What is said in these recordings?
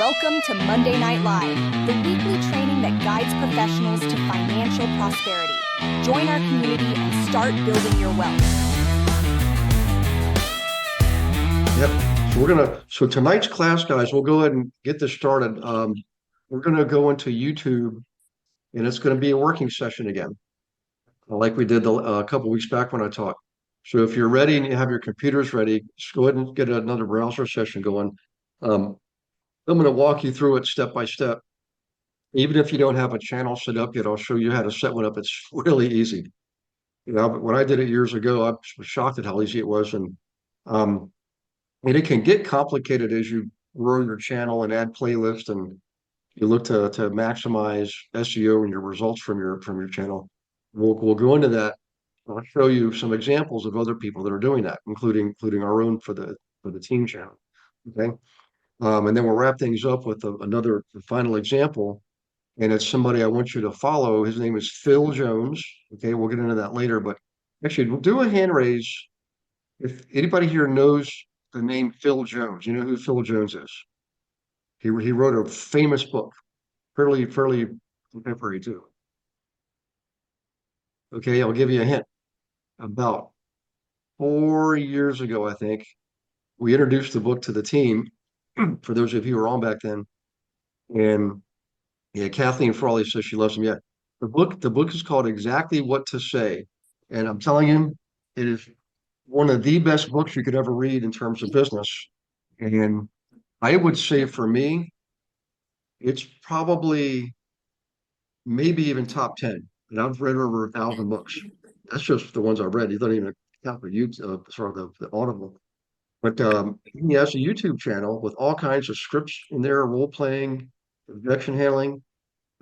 Welcome to Monday Night Live, the weekly training that guides professionals to financial prosperity. Join our community and start building your wealth. Yep. So tonight's class, guys, we'll go ahead and get this started. We're gonna go into YouTube, and it's gonna be a working session again, like we did a couple weeks back when I taught. So if you're ready and you have your computers ready, just go ahead and get another browser session going. Um, I'm gonna walk you through it step by step. Even if you don't have a channel set up yet, I'll show you how to set one up. It's really easy. But when I did it years ago, I was shocked at how easy it was, um, and it can get complicated as you grow your channel and add playlists and you look to maximize SEO and your results from your channel. We'll go into that. I'll show you some examples of other people that are doing that, including our own for the team channel. Okay. And then we'll wrap things up with another final example. And it's somebody I want you to follow. His name is Phil Jones. Okay, we'll get into that later. But actually, we'll do a hand raise if anybody here knows the name Phil Jones. You know who Phil Jones is? He wrote a famous book, fairly contemporary too. Okay, I'll give you a hint. About 4 years ago, I think, we introduced the book to the team. For those of you who were on back then, and yeah, Kathleen Frawley says she loves him. Yeah, the book is called Exactly What to Say, and I'm telling you, it is one of the best books you could ever read in terms of business. And I would say for me, it's probably maybe even top 10. And I've read over 1,000 books. That's just the ones I've read. You don't even count the YouTube, sort of the Audible. But he has a YouTube channel with all kinds of scripts in there, role playing, objection handling.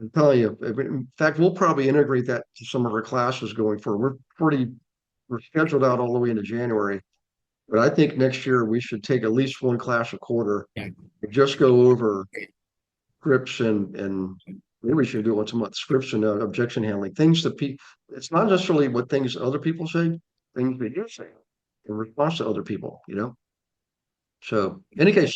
I'm telling you, in fact, we'll probably integrate that to some of our classes going forward. We're scheduled out all the way into January, but I think next year we should take at least one class a quarter and just go over scripts and maybe we should do it once a month. Scripts and objection handling things that people. It's not necessarily what things other people say, things that you say in response to other people. So, in any case,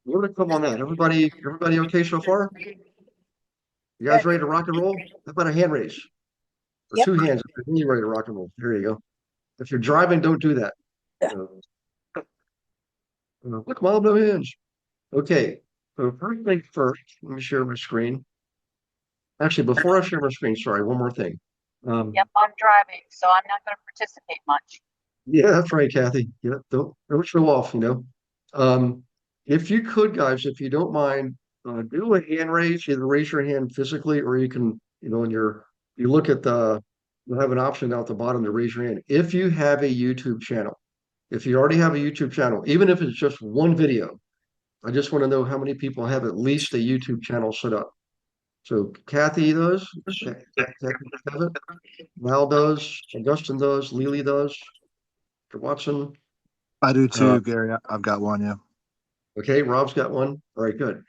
we're gonna come on that. Everybody okay so far? You guys ready to rock and roll? How about a hand raise? Or Yep. two hands if you're really ready to rock and roll. Here you go. If you're driving, don't do that. Look, mom, no hands. Okay. So first thing first, let me share my screen. Actually, before I share my screen, sorry, one more thing. Yep, I'm driving, so I'm not going to participate much. Yeah, that's right, Kathy. Yeah, don't show off, If you could, guys, if you don't mind, do a hand raise. Either raise your hand physically, or you can, you look at you'll have an option out the bottom to raise your hand. If you have a YouTube channel, if you already have a YouTube channel, even if it's just one video, I just want to know how many people have at least a YouTube channel set up. So Kathy does, Kathy has it, Val does, Augustine does, Lily does, Mr. Watson. I do too, Gary. I've got one, yeah. Okay, Rob's got one. All right, good.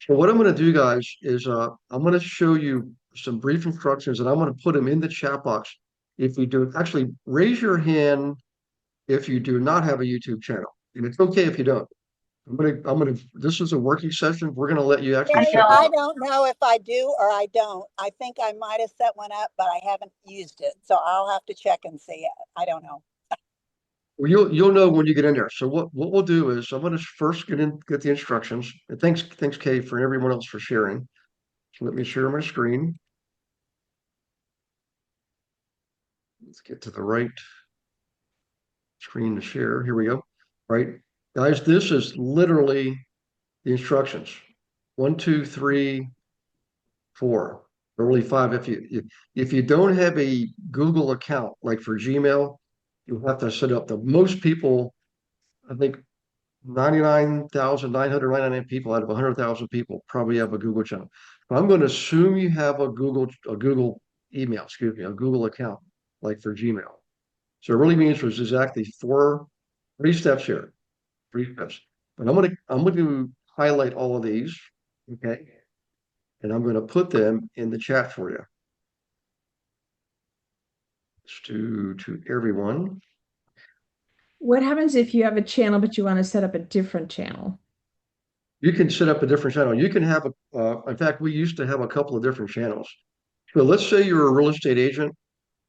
So what I'm going to do, guys, is I'm going to show you some brief instructions, and I'm going to put them in the chat box. If you do, actually, raise your hand if you do not have a YouTube channel, and it's okay if you don't. This is a working session. We're gonna let you actually. I don't know if I do or I don't. I think I might have set one up, but I haven't used it, so I'll have to check and see it. I don't know. Well, you'll know when you get in there. So what we'll do is I'm going to first get the instructions. And thanks Kay, for everyone else for sharing. So let me share my screen. Let's get to the right screen to share. Here we go. All right, guys, this is literally the instructions. 1, 2, 3, 4. Only 5. If you don't have a Google account, like for Gmail, you'll have to set up. The most people, I think 99,999 people out of 100,000 people probably have a Google channel. But I'm going to assume you have a Google email, a Google account, like for Gmail. So it really means there's exactly 3 steps here, 3 steps. But I'm going to highlight all of these, okay? And I'm going to put them in the chat for you. To everyone. What happens if you have a channel but you want to set up a different channel? You can set up a different channel. You can have in fact, we used to have a couple of different channels. So let's say you're a real estate agent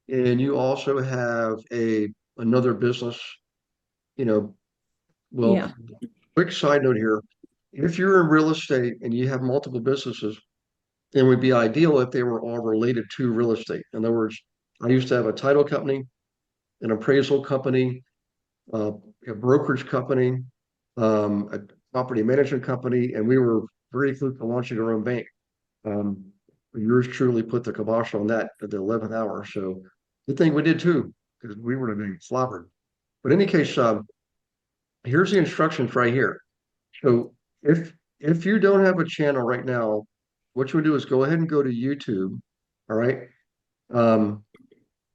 and you also have another business, you know, well, Yeah. quick side note here. If you're in real estate and you have multiple businesses, it would be ideal if they were all related to real estate. In other words, I used to have a title company, an appraisal company, uh, a brokerage company, a property management company, and we were very close to launching our own bank. Um, Yours truly put the kibosh on that at the 11th hour. So good thing we did too, because we would have been floppered. But in any case, here's the instructions right here. So if you don't have a channel right now, what you would do is go ahead and go to YouTube. All right. Um,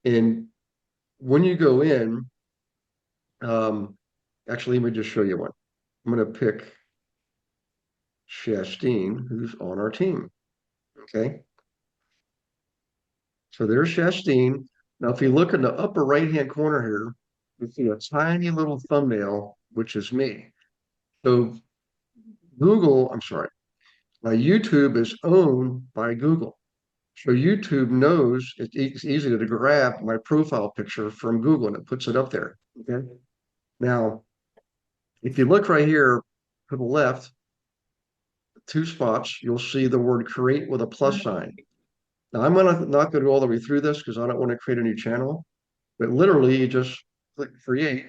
and when you go in, um, actually, let me just show you one. I'm going to pick Shastine, who's on our team. Okay. So there's Shastine. Now, if you look in the upper right-hand corner here, you see a tiny little thumbnail, which is me. So I'm sorry, YouTube is owned by Google. So YouTube knows it's easy to grab my profile picture from Google and it puts it up there. Okay. Now, if you look right here to the left, two spots, you'll see the word create with a plus sign. Now, I'm gonna not go all the way through this because I don't want to create a new channel, but literally you just click create.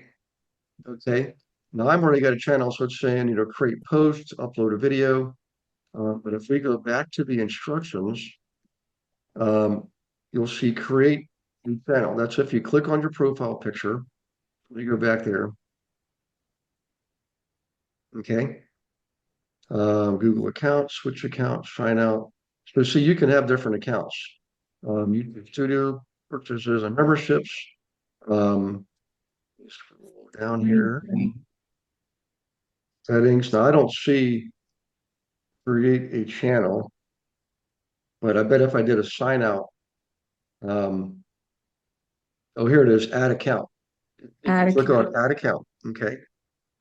Okay. Now I've already got a channel, so it's saying, create posts, upload a video. But if we go back to the instructions, um, you'll see create new channel. That's if you click on your profile picture, we go back there. Okay. Google account, switch account, sign out. So see, you can have different accounts. YouTube Studio purchases and memberships. Um, scroll down here. Settings. Now I don't see create a channel, but I bet if I did a sign out, um, oh, here it is, add account. If you Add click on account. add account, okay.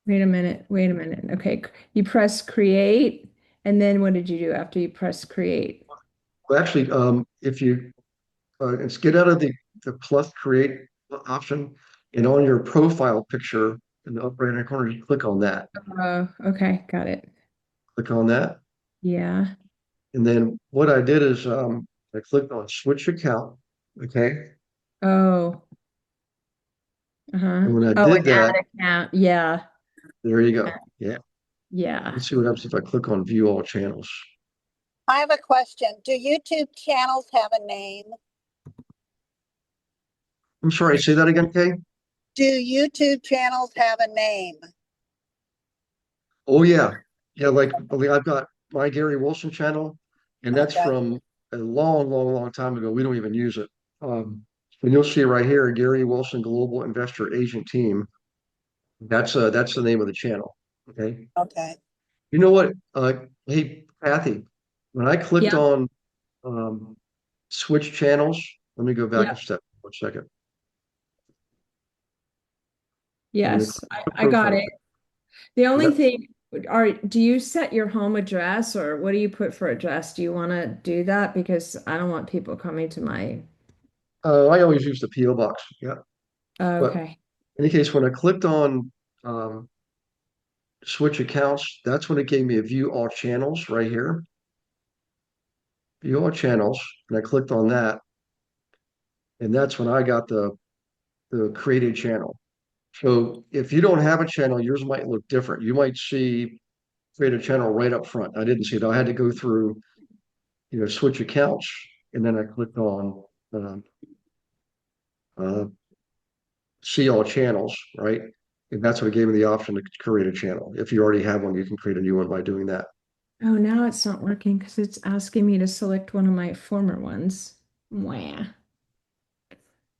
Wait a minute. Wait a minute. Okay. You press create. And then what did you do after you press create? Well, actually, if you it's get out of the plus create option and on your profile picture in the upper right hand corner, you click on that. Oh, okay. Got it. Click on that. Yeah. And then what I did is I clicked on switch account. Okay. Oh, uh-huh. And when I Oh, did and add that, account. Yeah. there you go. Yeah. Yeah. Let's see what happens if I click on view all channels. I have a question. Do YouTube channels have a name? I'm sorry, say that again, Kay? Do YouTube channels have a name? Oh yeah. Yeah, like I've got my Gary Wilson channel, and that's Okay. from a long, long, long time ago. We don't even use it. And you'll see right here, Gary Wilson Global Investor Agent Team. That's the name of the channel. Okay. Okay. You know what? Hey, Kathy, when I clicked Yeah. on switch channels, let me go back a Yeah. step for a second. I'm going to Yes. click the I got profile. it. The only Yep. thing do you set your home address or what do you put for address? Do you want to do that? Because I don't want people coming to my. I always use the PO box. Yeah. But Okay. in any case, when I clicked on um, switch accounts, that's when it gave me a view all channels right here. View all channels, and I clicked on that, and that's when I got the created channel. So if you don't have a channel, yours might look different. You might see create a channel right up front. I didn't see it. I had to go through, switch accounts, and then I clicked on um, uh, see all channels, right? And that's what it gave me the option to create a channel. If you already have one, you can create a new one by doing that. Oh, now it's not working because it's asking me to select one of my former ones. Wah.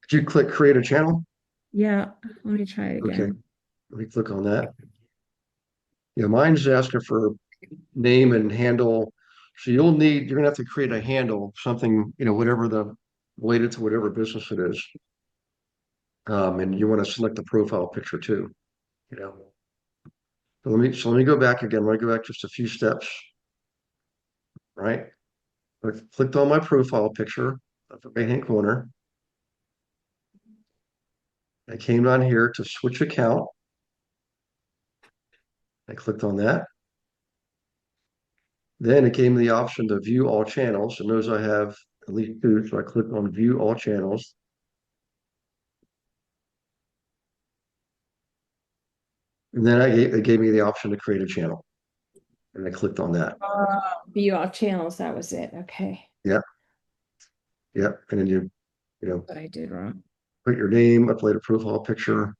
Did you click create a channel? Yeah. Let me try it Okay, again. let me click on that. Yeah, mine's asking for name and handle. So you're gonna have to create a handle, something, whatever related to whatever business it is. And you want to select the profile picture too, you know. So let me go back again. Let me go back just a few steps, right? I clicked on my profile picture at the right-hand corner. I came down here to switch account. I clicked on that. Then it gave me the option to view all channels, and those I have at least two, so I clicked on view all channels. And then it gave me the option to create a channel, and I clicked on that. View all channels, that was it. Okay. Yep, yep. And then you know, What I did wrong. put your name, upload a profile picture.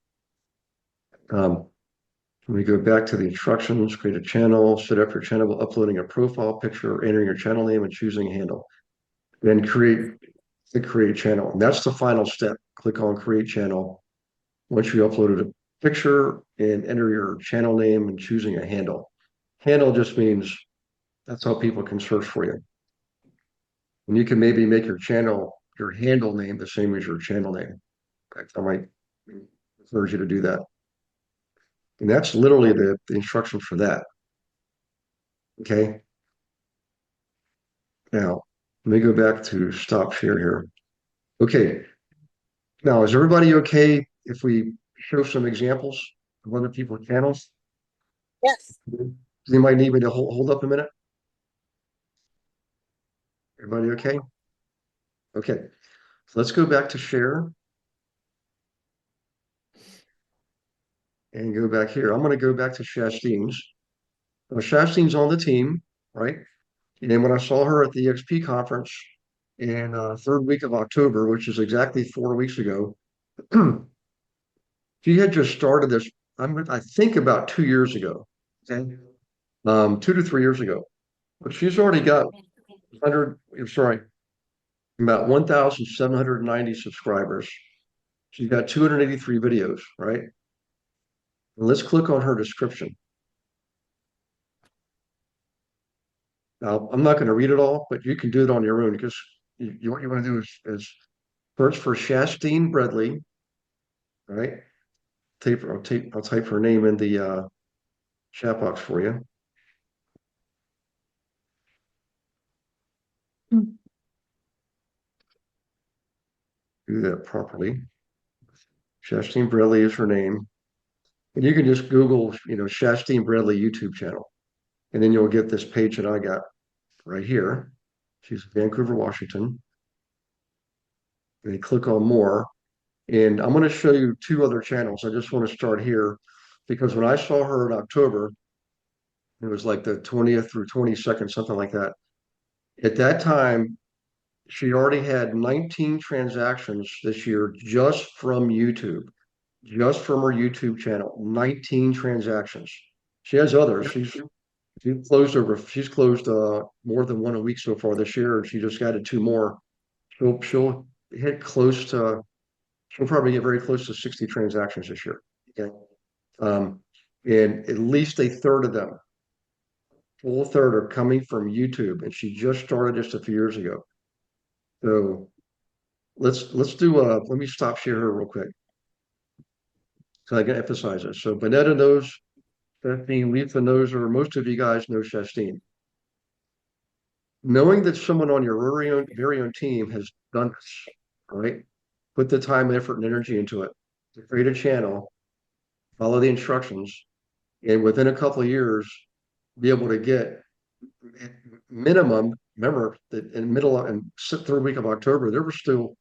When we go back to the instructions, create a channel, set up your channel by uploading a profile picture, entering your channel name, and choosing a handle. Then create channel. And that's the final step. Click on create channel. Once you uploaded a picture and enter your channel name and choosing a handle. Handle just means that's how people can search for you. And you can maybe make your handle name the same as your channel name. In fact, I might encourage you to do that. And that's literally the instructions for that. Okay. Now, let me go back to stop share here. Okay. Now, is everybody okay if we show some examples of other people's channels? Yes. Does anybody need me to hold up a minute? Everybody okay? Okay. So let's go back to share and go back here. I'm going to go back to Shastine's. Shastine's on the team, right? And when I saw her at the EXP conference in third week of October, which is exactly 4 weeks ago, she had just started this, I think about 2 years ago, okay? 2 to 3 years ago. But she's already got 100, sorry, about 1,790 subscribers. She's got 283 videos, right? And let's click on her description. Now, I'm not going to read it all, but you can do it on your own because what you want to do is search for Shastine Bradley, right? I'll type her name in the chat box for you. Mm. Do that properly. Shastine Bradley is her name. And you can just Google, Shastine Bradley YouTube channel. And then you'll get this page that I got right here. She's in Vancouver, Washington. And you click on more. And I'm going to show you two other channels. I just want to start here because when I saw her in October, it was like the 20th through 22nd, something like that. At that time, she already had 19 transactions this year just from YouTube, just from her YouTube channel. 19 transactions. She has others. She's closed more than one a week so far this year, and she just added two more. She'll hit close to. She'll probably get very close to 60 transactions this year. Okay, and at least a third of them, full third, are coming from YouTube, and she just started just a few years ago. So let's do let me stop share here real quick so I can emphasize this. So Bonetta knows Shastine, Letha knows her, most of you guys know Shastine. Knowing that someone on your very own team has done this, all right? Put the time, effort, and energy into it to create a channel, follow the instructions, and within a couple of years, be able to get minimum. Remember that in middle and third week of October, there were still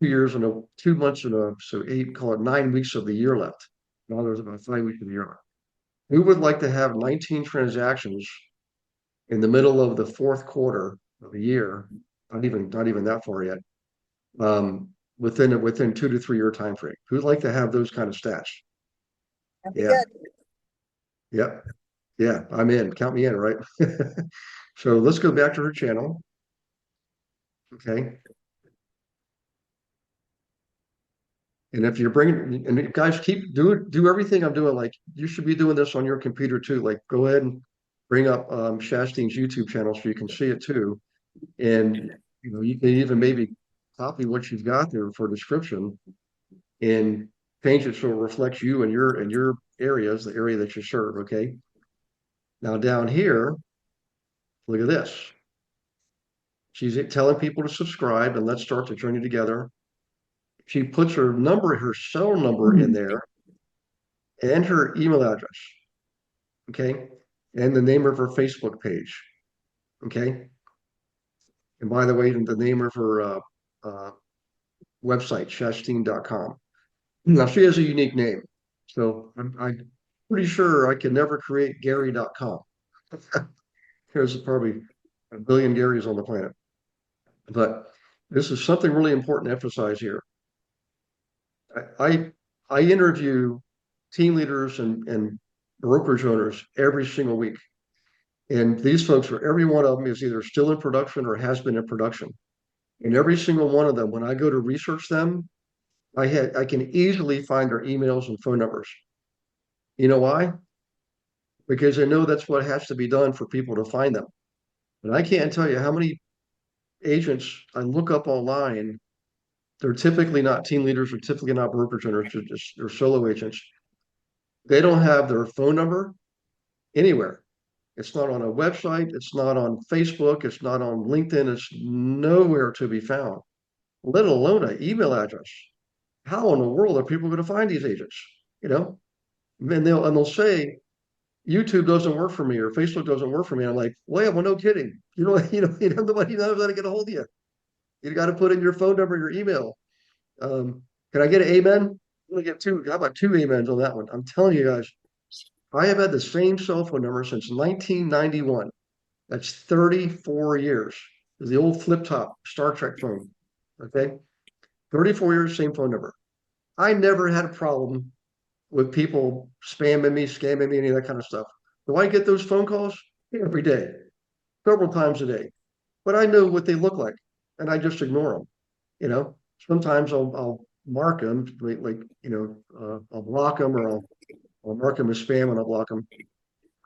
2 years and 2 months and so call it 9 weeks of the year left. Now there's about 5 weeks of the year left. Who would like to have 19 transactions in the middle of the fourth quarter of the year? Not even that far yet. Within 2 to 3 year time frame. Who'd like to have those kind of stats? That'd be Yeah. good. Yep. Yeah, I'm in. Count me in, right? So let's go back to her channel. Okay. And if you're bringing, and guys, do everything I'm doing. Like you should be doing this on your computer too. Like go ahead and bring up Shastine's YouTube channel so you can see it too. And you can even maybe copy what you've got there for description and change it so it reflects you and your areas, the area that you serve. Okay. Now down here, look at this. She's telling people to subscribe and let's start the journey together. She puts her number, her cell number in there and her email address. Okay. And the name of her Facebook page. Okay. And by the way, the name of her website, shastine.com. Now she has a unique name. So I'm pretty sure I can never create Gary.com. There's probably a billion Garys on the planet. But this is something really important to emphasize here. I interview team leaders and brokerage owners every single week. And these folks, for every one of them, is either still in production or has been in production. And every single one of them, when I go to research them, I can easily find their emails and phone numbers. You know why? Because I know that's what has to be done for people to find them. And I can't tell you how many agents I look up online. They're typically not team leaders, or typically not brokerage owners, they're solo agents. They don't have their phone number anywhere. It's not on a website. It's not on Facebook. It's not on LinkedIn. It's nowhere to be found, let alone an email address. How in the world are people going to find these agents? You know, and they'll say YouTube doesn't work for me or Facebook doesn't work for me. I'm like, well, no kidding. Nobody knows how to get a hold of you. You got to put in your phone number, your email. Can I get an amen? I'm gonna get two. How about two amens on that one? I'm telling you guys, I have had the same cell phone number since 1991. That's 34 years. It's the old flip top Star Trek phone. Okay. 34 years, same phone number. I never had a problem with people spamming me, scamming me, any of that kind of stuff. Do I get those phone calls? Every day, several times a day. But I know what they look like and I just ignore them. Sometimes I'll mark them I'll block them, or I'll mark them as spam and I'll block them.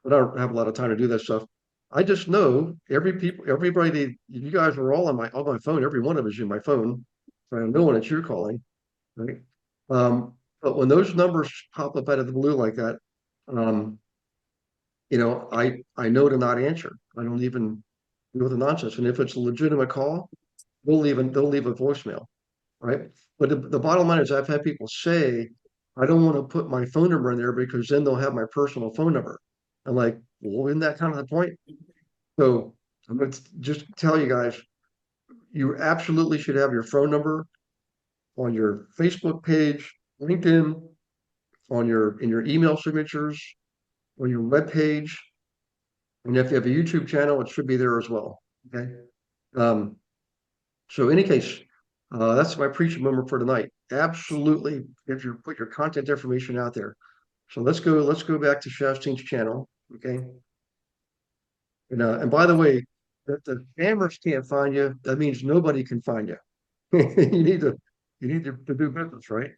But I don't have a lot of time to do that stuff. I just know everybody, you guys are all on my phone. Every one of us is in my phone. So I know when it's you're calling, right? But when those numbers pop up out of the blue like that, um, I know to not answer. I don't even deal with the nonsense. And if it's a legitimate call, they'll leave a voicemail, right? But the bottom line is I've had people say, I don't want to put my phone number in there because then they'll have my personal phone number. I'm like, well, isn't that kind of the point? So I'm going to just tell you guys, you absolutely should have your phone number on your Facebook page, LinkedIn, in your email signatures, on your web page. And if you have a YouTube channel, it should be there as well. Okay. So in any case, that's my preaching moment for tonight. Absolutely, if you put your content information out there. So let's go back to Shastine's channel. Okay. And by the way, if the cameras can't find you, that means nobody can find you. you need to do business, right?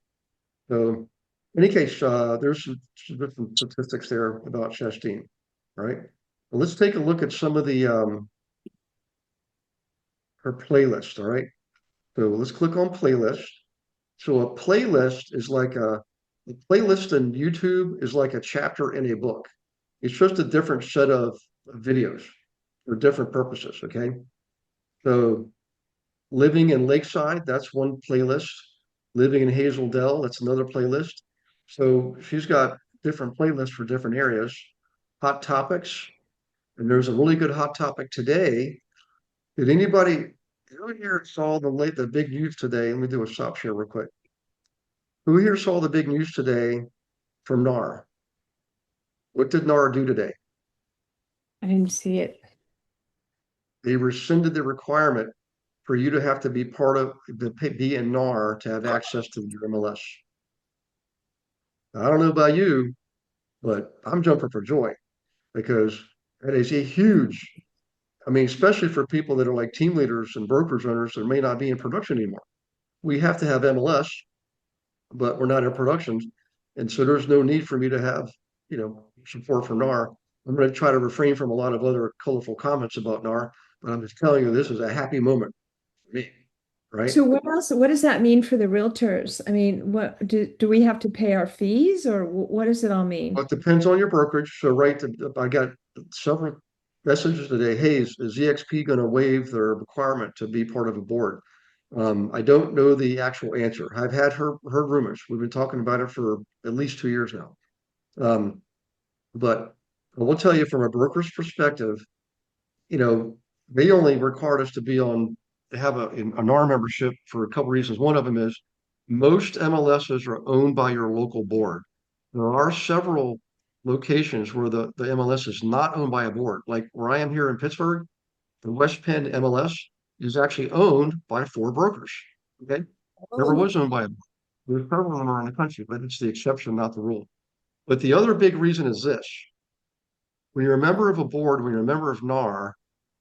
So in any case, there's some different statistics there about Shastine. All right. Well, let's take a look at some of the her playlist. All right. So let's click on playlist. So a playlist is like a playlist in YouTube is like a chapter in a book. It's just a different set of videos for different purposes. Okay. So living in Lakeside, that's one playlist. Living in Hazel Dell, that's another playlist. So she's got different playlists for different areas. Hot topics, and there's a really good hot topic today. Did anybody who here saw the big news today? Let me do a stop share real quick. Who here saw the big news today from NAR? What did NAR do today? I didn't see it. They rescinded the requirement for you to have to be be in NAR to have access to your MLS. I don't know about you, but I'm jumping for joy because that is a huge, especially for people that are like team leaders and brokers owners that may not be in production anymore. We have to have MLS, but we're not in production. And so there's no need for me to have, support for NAR. I'm going to try to refrain from a lot of other colorful comments about NAR, but I'm just telling you, this is a happy moment for me, right? So what does that mean for the realtors? I mean, what do we have to pay our fees, or what does it all mean? Well, it depends on your brokerage. So I got several messages today. Hey, is EXP going to waive their requirement to be part of a board? I don't know the actual answer. I've heard rumors. We've been talking about it for at least 2 years now. But I will tell you from a broker's perspective, they only required us to have an R membership for a couple reasons. One of them is most MLSs are owned by your local board. There are several locations where the MLS is not owned by a board. Like where I am here in Pittsburgh, the West Penn MLS is actually owned by 4 brokers. Okay. Never Oh, was owned by a board. There's several of them around the country, but it's the exception, not the rule. But the other big reason is this. When you're a member of a board, when you're a member of NAR,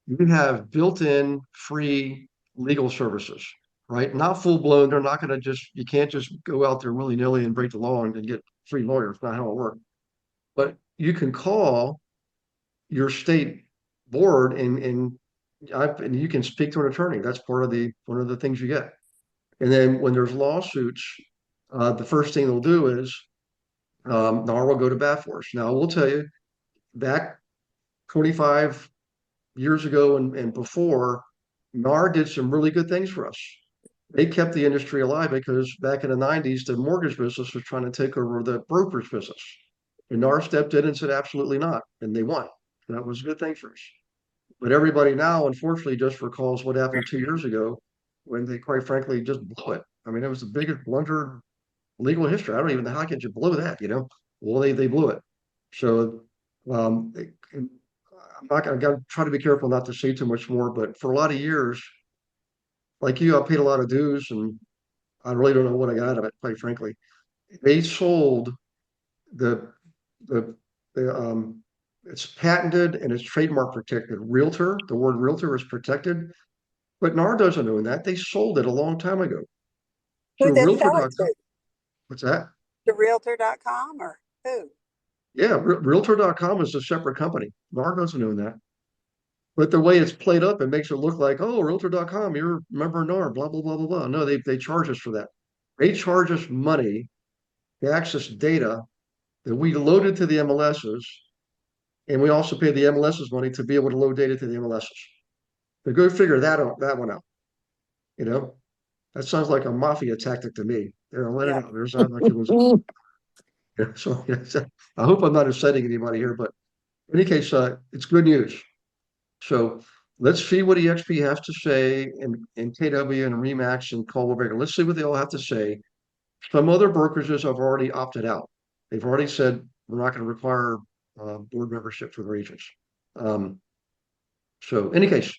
you have built-in free legal services, right? Not full-blown. They're not going to you can't just go out there willy-nilly and break the law and get free lawyers. Not how it works. But you can call your state board and you can speak to an attorney. That's one of the things you get. And then when there's lawsuits, the first thing they'll do is NAR will go to bat for us. Now, I will tell you, back 25 years ago and before, NAR did some really good things for us. They kept the industry alive because back in the 90s, the mortgage business was trying to take over the brokerage business. And NAR stepped in and said, absolutely not. And they won. That was a good thing for us. But everybody now, unfortunately, just recalls what happened 2 years ago when they, quite frankly, just blew it. I mean, it was the biggest blunder in legal history. I don't even know how could you blow that. Well, they blew it. So I'm not going to try to be careful not to say too much more, but for a lot of years, like you, I paid a lot of dues and I really don't know what I got out of it, quite frankly. They sold the the, the it's patented and it's trademark protected. Realtor, the word realtor is protected, but NAR doesn't own that. They sold it a long time ago. So who did sell it realtor.com, to? what's that? To Realtor.com or who? Yeah, realtor.com is a separate company. NAR doesn't own that. But the way it's played up, it makes it look like, oh, realtor.com, you're a member of NAR, blah, blah, blah, blah, blah. No, they charge us for that. They charge us money to access data that we loaded to the MLSs, and we also pay the MLSs money to be able to load data to the MLSs. So go figure that one out. You know, that sounds like a mafia tactic to me. They're letting Yeah. out. There's like it was. Yeah, so yes, I hope I'm not upsetting anybody here, but in any case, it's good news. So let's see what EXP has to say and KW and Remax and Caldwell Banker. Let's see what they all have to say. Some other brokerages have already opted out. They've already said we're not going to require board membership for their agents. So, in any case,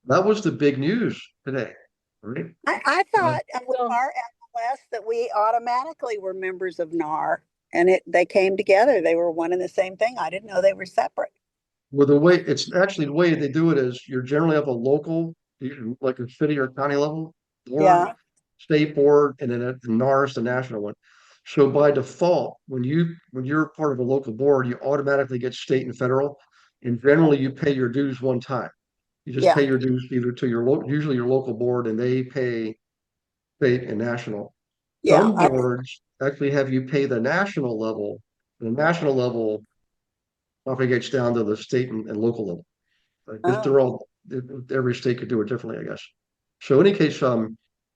that was the big news today, right? I Uh, thought with So our MLS that we automatically were members of NAR and they came together. They were one and the same thing. I didn't know they were separate. well, the way they do it is you're generally at a local, like a city or county level board, Yeah. state board, and then the NAR is the national one. So by default, when you're part of a local board, you automatically get state and federal, and generally you pay your dues one time. You just Yeah. pay your dues either to usually your local board, and they pay state and national. Yeah. Some boards actually have you pay the national level. The national level propagates down to the state and local level. Because Oh, they're all every state could do it differently, I guess. So in any case,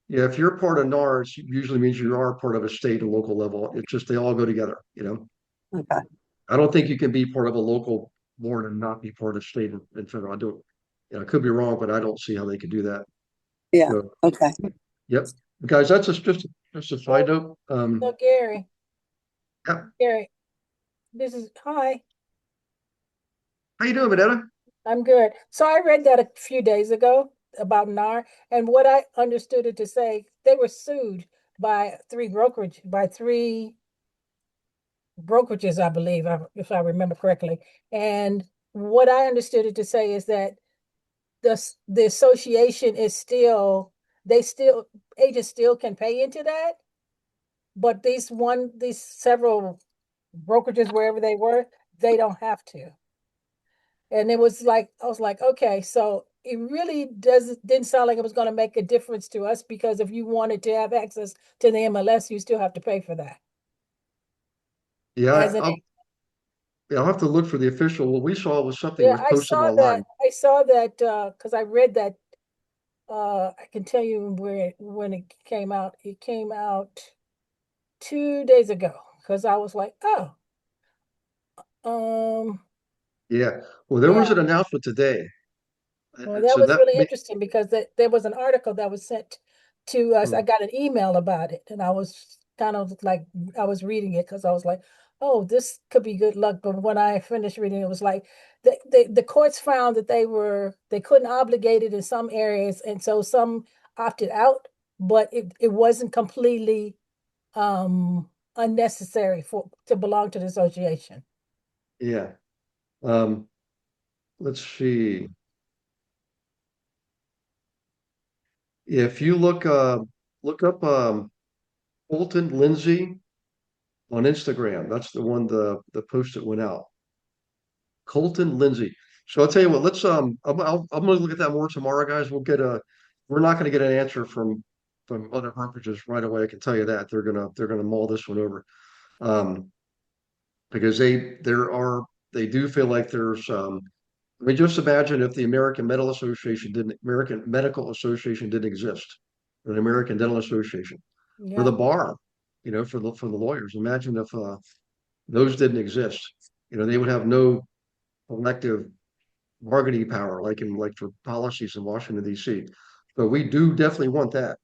yeah, if you're part of NARS, it usually means you are part of a state and local level. It's just they all go together. okay. I don't think you can be part of a local board and not be part of state and federal. I don't, I could be wrong, but I don't see how they could do that. Yeah. So, Okay. yep, guys, that's just a side note. So Gary, Yeah. Gary, this is, hi, How you doing, Vanetta? I'm good. So I read that a few days ago about NAR, and what I understood it to say, they were sued by three brokerages, I believe, if I remember correctly. And what I understood it to say is that the association is still, agents still can pay into that, but these several brokerages, wherever they were, they don't have to. And it was like, I was like, okay, so it really didn't sound like it was going to make a difference to us, because if you wanted to have access to the MLS, you still have to pay for that Yeah, as an Yeah, I'll have to look for the official. What we saw was something Yeah, was posted online. I saw that, because I read that, I can tell you when it came out. It came out 2 days ago, because I was like, oh, um, Yeah. Well, there was yeah. an announcement today. Well, And that so was that, really interesting because there was an article that was sent to us. I hmm, got an email about it, and I was kind of like, I was reading it because I was like, oh, this could be good luck. But when I finished reading it was like the courts found that they couldn't obligate it in some areas, and so some opted out, but it wasn't completely unnecessary for to belong to the association. yeah. Um, let's see. If you look up Colton Lindsay on Instagram, that's the one the post that went out. Colton Lindsay. So I'll tell you what, let's I'm gonna look at that more tomorrow, guys. We're not gonna get an answer from other brokerages right away. I can tell you that. They're gonna mull this one over. Um, because they do feel like there's I mean, just imagine if the American Medical Association didn't exist, or the American Dental Association, or Yeah. the bar, for the lawyers. Imagine if those didn't exist. They would have no collective bargaining power, like for policies in Washington D.C. So we do definitely want that.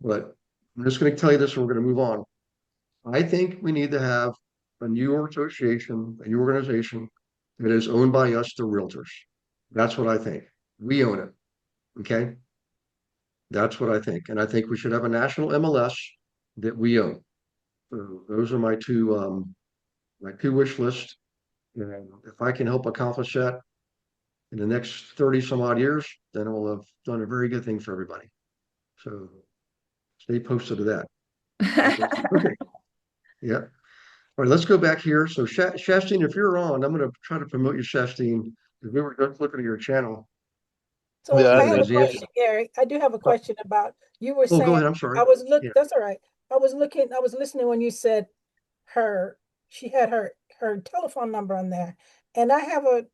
But I'm just going to tell you this, and we're going to move on. I think we need to have a new association, a new organization that is owned by us, the realtors. That's what I think. We own it. Okay. That's what I think. And I think we should have a national MLS that we own. So those are my two wish lists. And if I can help accomplish that in the next 30 some odd years, then we'll have done a very good thing for everybody. So stay posted to that. Okay. Yeah. All right, let's go back here. So Shastine, if you're on, I'm going to try to promote you, Shastine, because we were just looking at your channel. So Yeah, I I have a did. question, Gary. I do have a question about, you were Oh, go saying, ahead. I'm sorry. Yeah. that's all right. I was listening when you said her, she had her telephone number on there. And I have a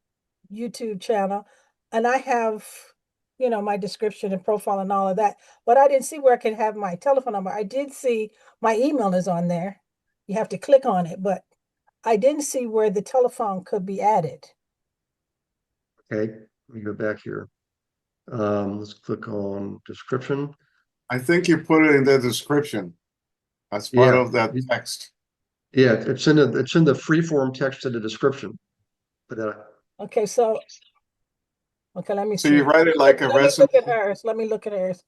YouTube channel and I have, my description and profile and all of that. But I didn't see where I could have my telephone number. I did see my email is on there. You have to click on it, but I didn't see where the telephone could be added. Okay. Let me go back here. Let's click on description. I think you put it in the description as part Yeah. of that text. Yeah. It's in the free form text in the description. But Okay, so okay, let me So you see. write it like a Let me resume. look at hers. Let me look at hers.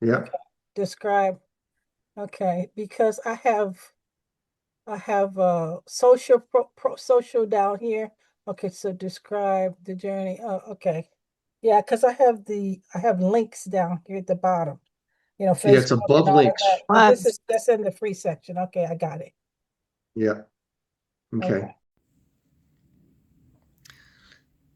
yeah. Okay, describe. Okay, because I have social down here. Okay, so describe the journey. Oh, okay. Yeah, because I have links down here at the bottom. Yeah. It's Facebook and above all of links. that. But that's in the free section. Okay, I got it. Yeah. Okay. Okay.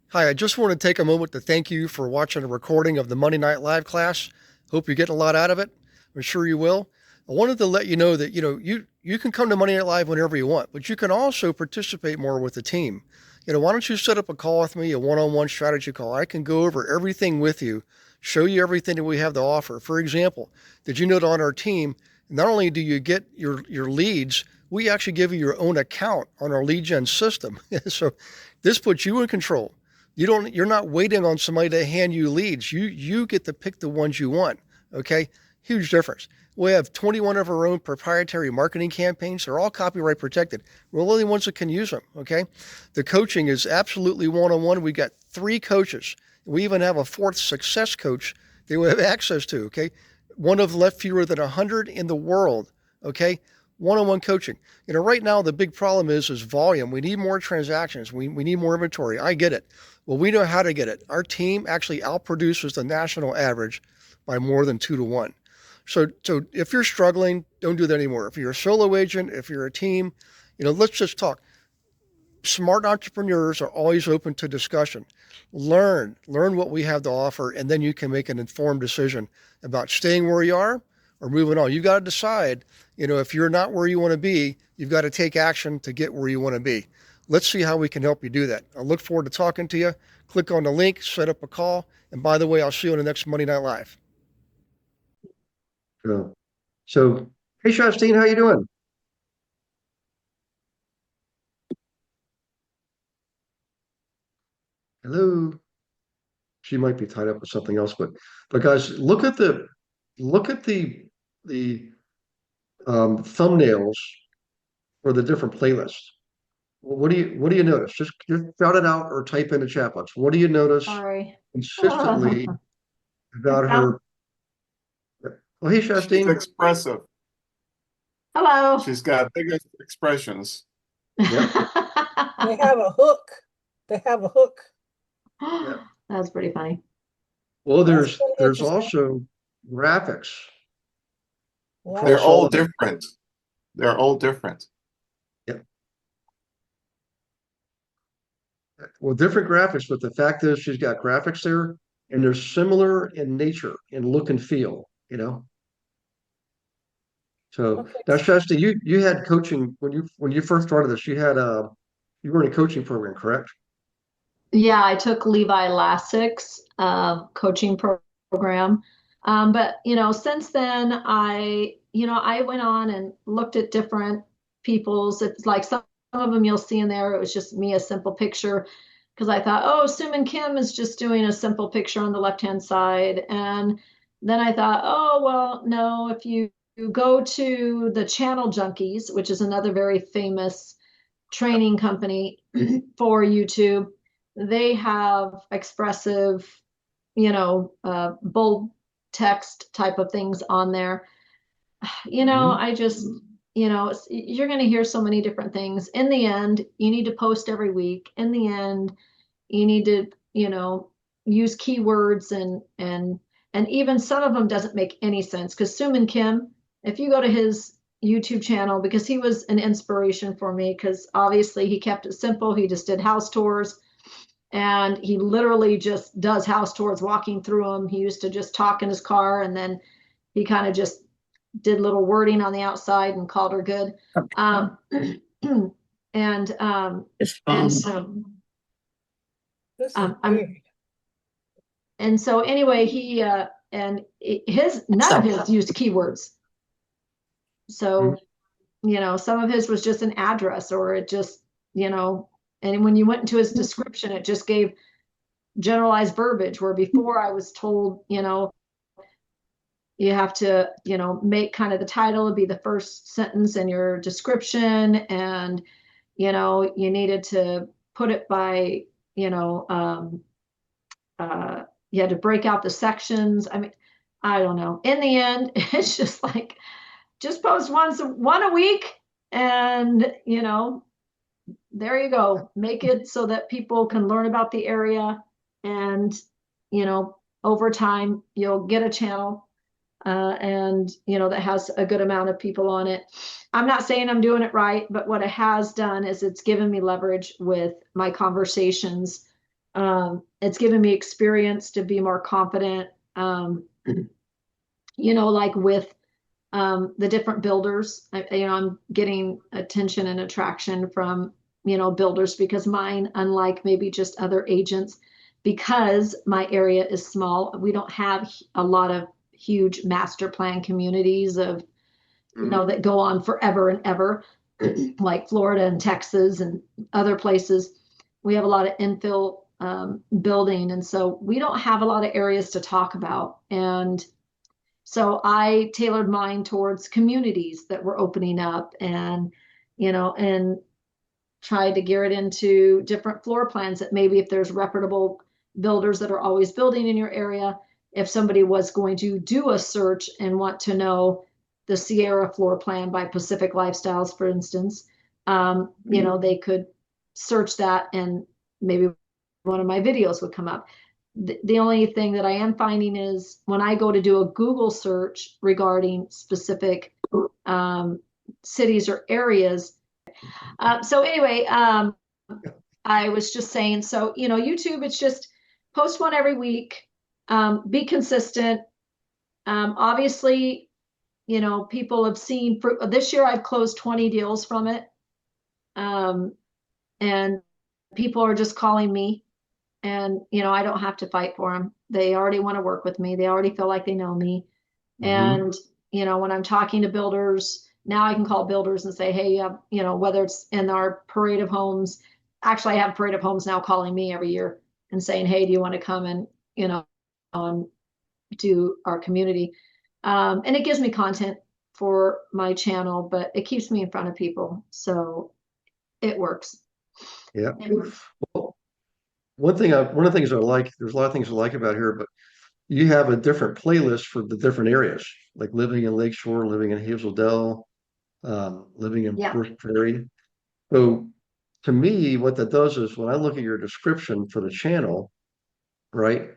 Hi, I just want to take a moment to thank you for watching a recording of the Monday Night Live class. Hope you're getting a lot out of it. I'm sure you will. I wanted to let you know that, you can come to Monday Night Live whenever you want, but you can also participate more with the team. Why don't you set up a call with me, a one-on-one strategy call? I can go over everything with you, show you everything that we have to offer. For example, did you know that on our team, not only do you get your leads, we actually give you your own account on our lead gen system. So this puts you in control. You're not waiting on somebody to hand you leads. You get to pick the ones you want. Okay. Huge difference. We have 21 of our own proprietary marketing campaigns. They're all copyright protected. We're the only ones that can use them. Okay. The coaching is absolutely one-on-one. We got 3 coaches. We even have a 4th success coach that we have access to. Okay. One of left fewer than 100 in the world. Okay. One-on-one coaching. Right now the big problem is volume. We need more transactions. We need more inventory. I get it. Well, we know how to get it. Our team actually outproduces the national average by more than 2 to 1. So if you're struggling, don't do that anymore. If you're a solo agent, if you're a team, let's just talk. Smart entrepreneurs are always open to discussion. Learn what we have to offer, and then you can make an informed decision about staying where you are or moving on. You've got to decide, if you're not where you want to be, you've got to take action to get where you want to be. Let's see how we can help you do that. I look forward to talking to you. Click on the link, set up a call. And by the way, I'll see you on the next Monday Night Live. So, hey, Shastine, how you doing? Hello. She might be tied up with something else, but guys, look at the thumbnails for the different playlists. What do you notice? Just shout it out or type in the chat box. What do you notice Sorry. consistently about found- her? Oh, hey, She's Shastine. expressive. Hello. She's got big expressions. Yep. They have a hook. They have a hook. Yep. That's pretty funny. Well, That's there's pretty there's interesting. also graphics Wow. They're across all all of them. different. They're all different. Yep. Well, different graphics, but the fact is she's got graphics there and they're similar in nature, in look and feel, you know? So Okay. now, Shasta, you had coaching when you first started this. You were in a coaching program, correct? Yeah, I took Levi Lassik's coaching program. But since then I went on and looked at different people's. It's like some of them you'll see in there, it was just me, a simple picture, because I thought, oh, Suman Kim is just doing a simple picture on the left-hand side. And then I thought, oh, well, no, if you go to the Channel Junkies, which is another very famous training company for YouTube, they have expressive, bold text type of things on there. I just, you're going to hear so many different things. In the end, you need to post every week. In the end, you need to, use keywords and even some of them doesn't make any sense. Because Suman Kim, if you go to his YouTube channel, because he was an inspiration for me, because obviously he kept it simple. He just did house tours and he literally just does house tours, walking through them. He used to just talk in his car and then he kind of just did little wording on the outside and called her good. And so This is I'm weird. and so anyway, he and his none of his used keywords. So, some of his was just an address or it just, and when you went into his description, it just gave generalized verbiage where before I was told, you have to, make kind of the title be the first sentence in your description and, you needed to put it by, you had to break out the sections. I mean, I don't know. In the end, it's just like, just post one a week and, there you go. Make it so that people can learn about the area and, over time you'll get a channel and that has a good amount of people on it. I'm not saying I'm doing it right, but what it has done is it's given me leverage with my conversations. It's given me experience to be more confident, like with the different builders. I'm getting attention and attraction from, builders because mine, unlike maybe just other agents, because my area is small, we don't have a lot of huge master plan communities of, that go on forever and ever, like Florida and Texas and other places. We have a lot of infill building. And so we don't have a lot of areas to talk about. And so I tailored mine towards communities that were opening up and tried to gear it into different floor plans that maybe if there's reputable builders that are always building in your area, if somebody was going to do a search and want to know the Sierra floor plan by Pacific Lifestyles, for instance, they could search that and maybe one of my videos would come up. The only thing that I am finding is when I go to do a Google search regarding specific cities or areas. So anyway, I was just saying, so, YouTube, it's just post one every week, be consistent. Obviously, people have seen this year I've closed 20 deals from it. and people are just calling me, and I don't have to fight for them. They already want to work with me. They already feel like they know me. Mhm. And when I'm talking to builders, now I can call builders and say, hey, whether it's in our parade of homes. Actually, I have parade of homes now calling me every year and saying, hey, do you want to come and um, do our community? And it gives me content for my channel, but it keeps me in front of people, so it works. Yeah. It works. Well, one of the things I like, there's a lot of things I like about here, but you have a different playlist for the different areas, like living in Lakeshore, living in Hazel Dell, living in Yeah. First Prairie. So to me, what that does is when I look at your description for the channel, right?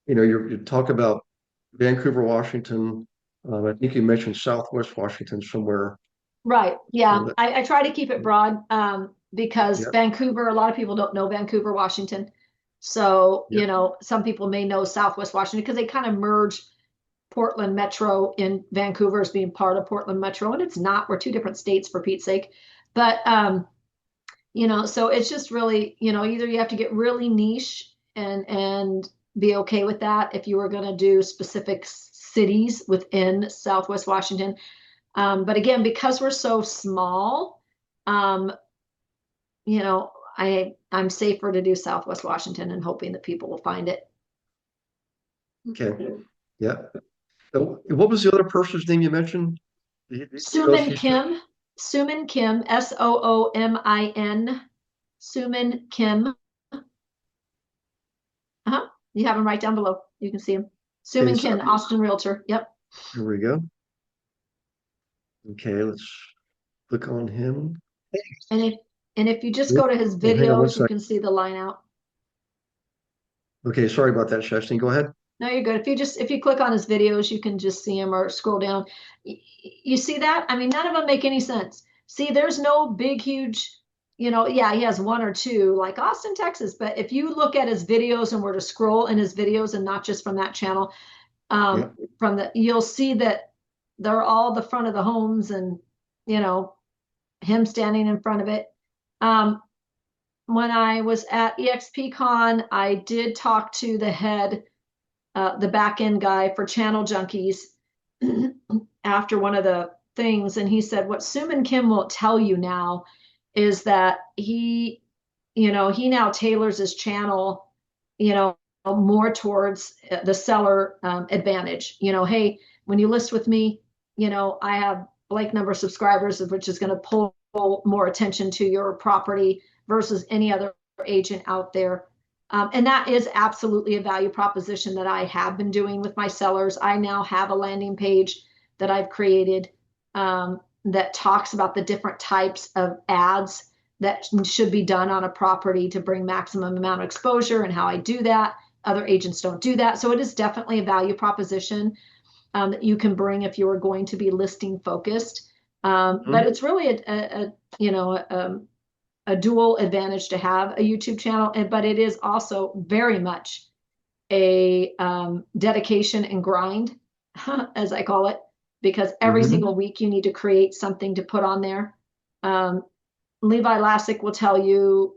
You talk about Vancouver, Washington. I think you mentioned Southwest Washington somewhere. Right. Yeah. So I try to keep it broad because yeah, Vancouver, a lot of people don't know Vancouver, Washington. So, yeah, some people may know Southwest Washington because they kind of merge Portland Metro in Vancouver as being part of Portland Metro, and it's not. We're two different states, for Pete's sake. But so it's just really, either you have to get really niche and be okay with that if you were going to do specific cities within Southwest Washington. But again, because we're so small, um, I'm safer to do Southwest Washington and hoping that people will find it. okay, yeah. So what was the other person's name you mentioned? Suman Kim, Suman Kim, Soomin, Suman Kim. Uh-huh. You have him right down below. You can see him. Okay, Suman so Kim, Austin Realtor. Yep. here we go. Okay, let's click on him. And if you just Yep. go to his Oh, hang on one videos, you sec. can see the line out. Okay, sorry about that, Shastin. Go ahead. No, you're good. If you click on his videos, you can just see him or scroll down. You see that? I mean, none of them make any sense. See, there's no big, huge, yeah, he has one or two like Austin, Texas. But if you look at his videos and were to scroll in his videos and not just from that channel, Yeah. you'll see that they're all the front of the homes and, him standing in front of it. When I was at EXPCon, I did talk to the head, the back end guy for Channel Junkies after one of the things, and he said what Suman Kim will tell you now is that he now tailors his channel, more towards the seller advantage. Hey, when you list with me, I have blank number of subscribers, which is going to pull more attention to your property versus any other agent out there. And that is absolutely a value proposition that I have been doing with my sellers. I now have a landing page that I've created that talks about the different types of ads that should be done on a property to bring maximum amount of exposure and how I do that. Other agents don't do that. So it is definitely a value proposition that you can bring if you are going to be listing focused. But it's really a dual advantage to have a YouTube channel, but it is also very much a dedication and grind, as I call it, because every Mhm. single week you need to create something to put on there. Levi Lassick will tell you,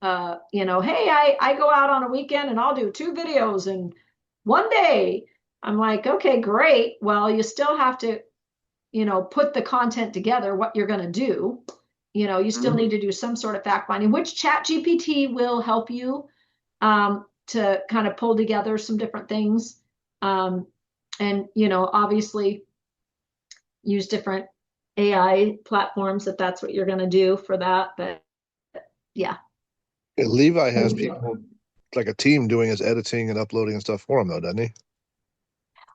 hey, I go out on a weekend and I'll do 2 videos in one day. I'm like, okay, great. Well, you still have to, put the content together, what you're going to do. You still need to do some sort of fact finding, which Chat GPT will help you to kind of pull together some different things. And, obviously use different AI platforms if that's what you're going to do for that. But yeah. Yeah, Levi has people like a team doing his editing and uploading and stuff for him, though, doesn't he?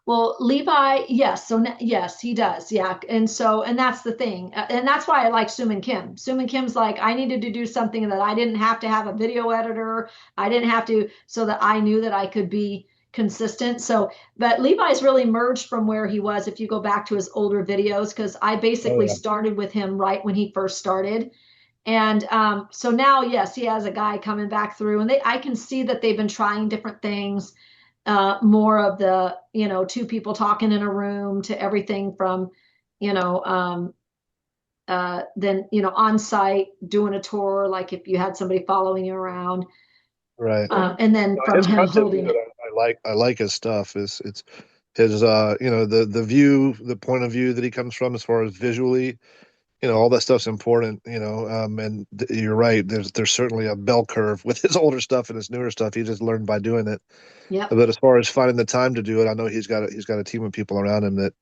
Well, Levi, yes. So yes, he does. Yeah. And that's the thing. And that's why I like Suman Kim. Suman Kim's like, I needed to do something that I didn't have to have a video editor. I didn't have to, so that I knew that I could be consistent. So, but Levi's really merged from where he was. If you go back to his older videos, because I Oh basically yeah. started with him right when he first started. And so now, yes, he has a guy coming back through, and I can see that they've been trying different things, more of the, 2 people talking in a room to everything from, you know, um, than, on site doing a tour, like if you had somebody following you around, Right. and then from His him content holding good. it. I like his stuff. It's his the view, the point of view that he comes from as far as visually, all that stuff's important, and you're right. There's certainly a bell curve with his older stuff and his newer stuff. He just learned by doing it. Yep. But as far as finding the time to do it, I know he's got a team of people around him that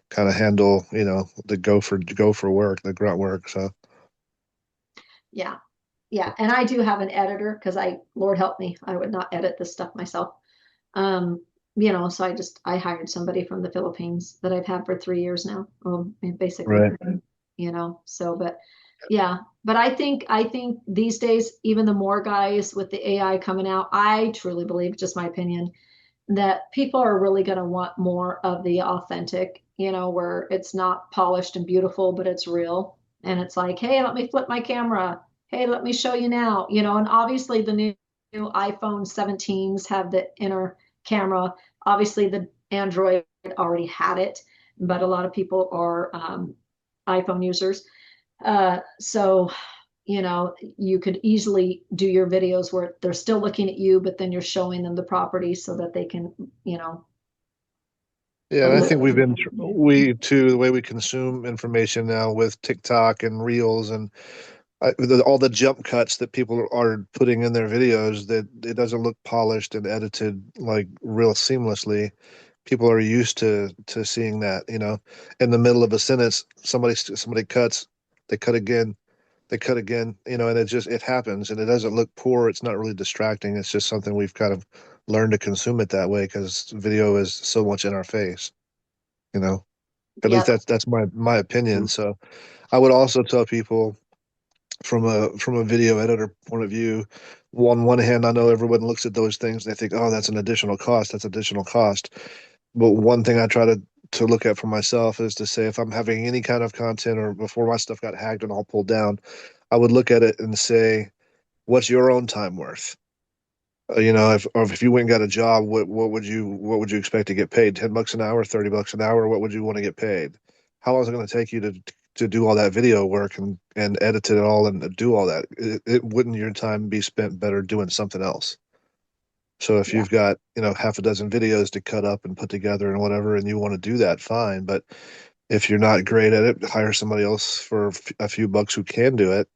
kind of handle, the go for work, the grunt work. So Yeah. Yeah. And I do have an editor because Lord help me, I would not edit this stuff myself. Um, so I hired somebody from the Philippines that I've had for 3 years now. Basically, right. but yeah, but I think these days, even the more guys with the AI coming out, I truly believe, just my opinion, that people are really going to want more of the authentic, where it's not polished and beautiful, but it's real. And it's like, hey, let me flip my camera. Hey, let me show you now, and obviously the new iPhone 17s have the inner camera. Obviously, the Android already had it, but a lot of people are iPhone users. So you could easily do your videos where they're still looking at you, but then you're showing them the property so that they can, Yeah, and I think we too, the way we consume information now with TikTok and Reels and all the jump cuts that people are putting in their videos, that it doesn't look polished and edited like real seamlessly. People are used to seeing that, in the middle of a sentence, somebody cuts, they cut again, they cut again, and it happens, and it doesn't look poor. It's not really distracting. It's just something we've kind of learned to consume it that way because video is so much in our face, you know. At least yep. that's my opinion. So I would also tell people from a video editor point of view, on one hand, I know everyone looks at those things and they think, oh, that's an additional cost. That's additional cost. But one thing I try to look at for myself is to say if I'm having any kind of content or before my stuff got hacked and all pulled down, I would look at it and say, what's your own time worth? If you went and got a job, what would you expect to get paid? $10 an hour, $30 an hour? What would you want to get paid? How long is it going to take you to do all that video work and edit it all and do all that? Wouldn't your time be spent better doing something else? So if Yeah. you've got, half a dozen videos to cut up and put together and whatever, and you want to do that, fine. But if you're not great at it, hire somebody else for a few bucks who can do it,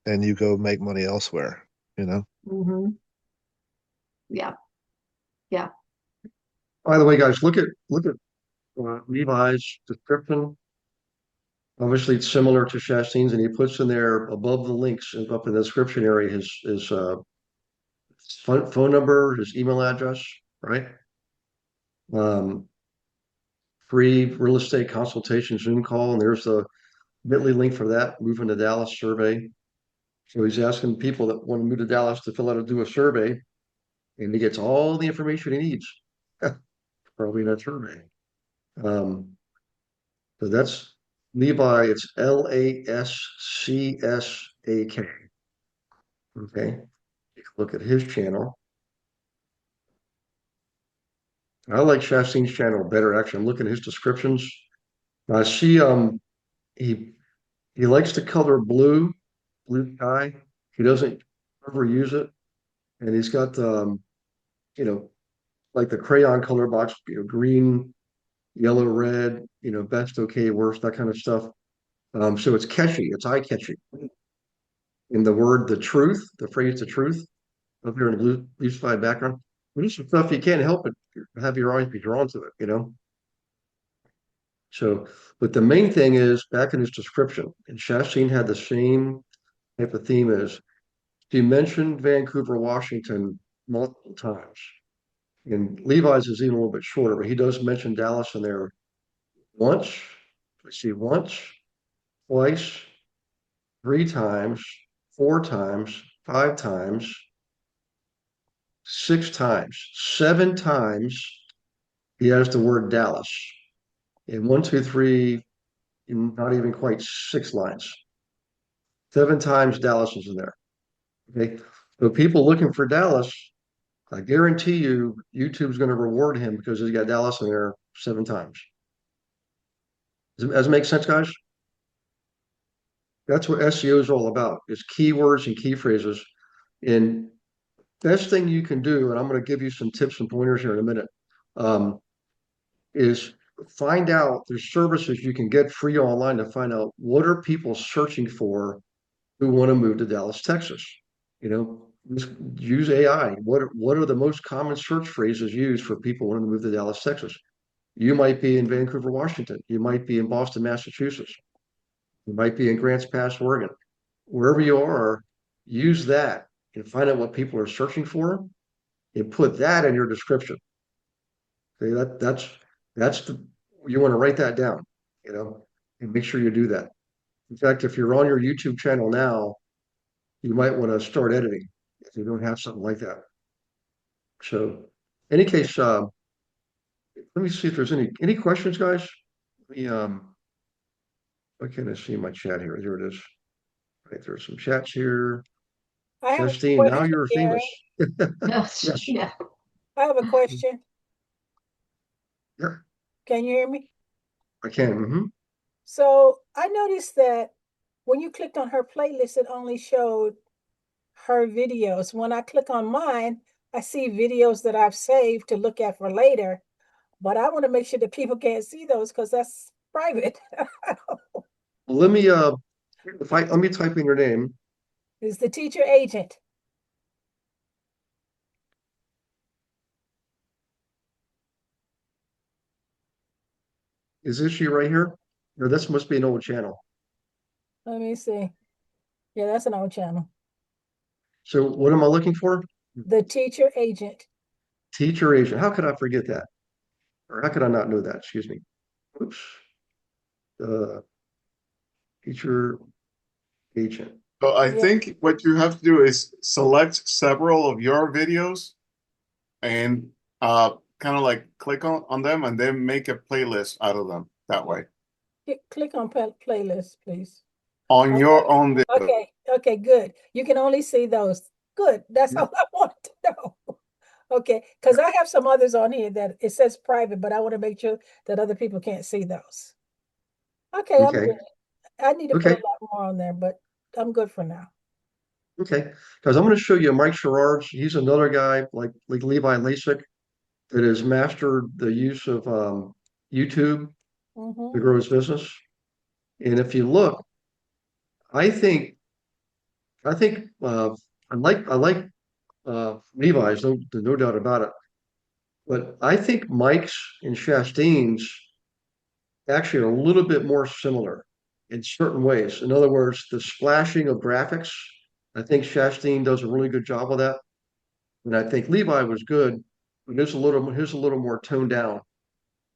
and you go make money elsewhere, you know? Mm-hmm. Yeah. Yeah. By the way, guys, look at Levi's description. Obviously, it's similar to Chastain's, and he puts in there above the links and up in the description area his phone number, his email address, right? Um, Free real estate consultation Zoom call, and there's the bit.ly link for that. Moving to Dallas survey. So he's asking people that want to move to Dallas to fill out do a survey, and he gets all the information he needs. Probably in that survey. So that's Levi. It's Lascsak. Okay. Take a look at his channel. I like Chastain's channel better. Actually, I'm looking at his descriptions. I see he he likes the color blue sky. He doesn't ever use it. And he's got you know, like the crayon color box, green, yellow, red, best, okay, worst, that kind of stuff. So it's catchy, it's eye catchy. In the word the truth, the phrase the truth, up here in the blue sky background. There's some stuff you can't help but have your eyes be drawn to it. So, but the main thing is back in his description, and Shashin had the same type of theme as he mentioned Vancouver, Washington multiple times. And Levi's is even a little bit shorter, but he does mention Dallas in there once. Let's see, once, twice, three times, four times, five times, six times, seven times. He has the word Dallas in one, two, three, in not even quite six lines. Seven times Dallas is in there. Okay. So people looking for Dallas, I guarantee you YouTube's going to reward him because he's got Dallas in there seven times. Does it make sense, guys? That's what SEO is all about, is keywords and key phrases. And best thing you can do, and I'm going to give you some tips and pointers here in a minute, is find out there's services you can get free online to find out what are people searching for who want to move to Dallas, Texas. You know, use AI. What are the most common search phrases used for people wanting to move to Dallas, Texas? You might be in Vancouver, Washington. You might be in Boston, Massachusetts. You might be in Grants Pass, Oregon. Wherever you are, use that and find out what people are searching for and put that in your description. Okay, that's the you want to write that down, you know, and make sure you do that. In fact, if you're on your YouTube channel now, you might want to start editing if you don't have something like that. So, any case, let me see if there's any questions, guys. Let me why can't I see my chat here? Here it is. Right, there's some chats here. I have a Justine, now question, you're famous. Gary. Yes, Yes. yeah. I have a question. Yeah, Can you hear me? I can. So I noticed that when you clicked on her playlist, it only showed her videos. When I click on mine, I see videos that I've saved to look at for later. But I want to make sure that people can't see those because that's private. Well, let me let me type in your name. Is the teacher agent. Is this you right here? Or this must be an old channel. Let me see. Yeah, that's an old channel. So what am I looking for? The teacher agent. Teacher agent. How could I forget that? Or how could I not know that? Excuse me. Oops. Uh, teacher agent. So I Yeah. think what you have to do is select several of your videos and kind of like click on them and then make a playlist out of them that way Click on playlist, please. on Okay. your own video. Okay. Okay, good. You can only see those. Good. That's Yeah. all I want to know. Okay, because I have some others on here that it says private, but I want to make sure that other people can't see those. Okay, I'm Okay. good. I need to put a Okay. lot more on there, but I'm good for now. Okay. Because I'm going to show you Mike Sherrard's. He's another guy like Levi Lasik that has mastered the use of YouTube to Mm-hmm. grow his business. And if you look, I think I think I like Levi's, no doubt about it. But I think Mike's and Chastain's actually are a little bit more similar in certain ways. In other words, the splashing of graphics, I think Chastain does a really good job of that. And I think Levi was good, but here's a little more toned down.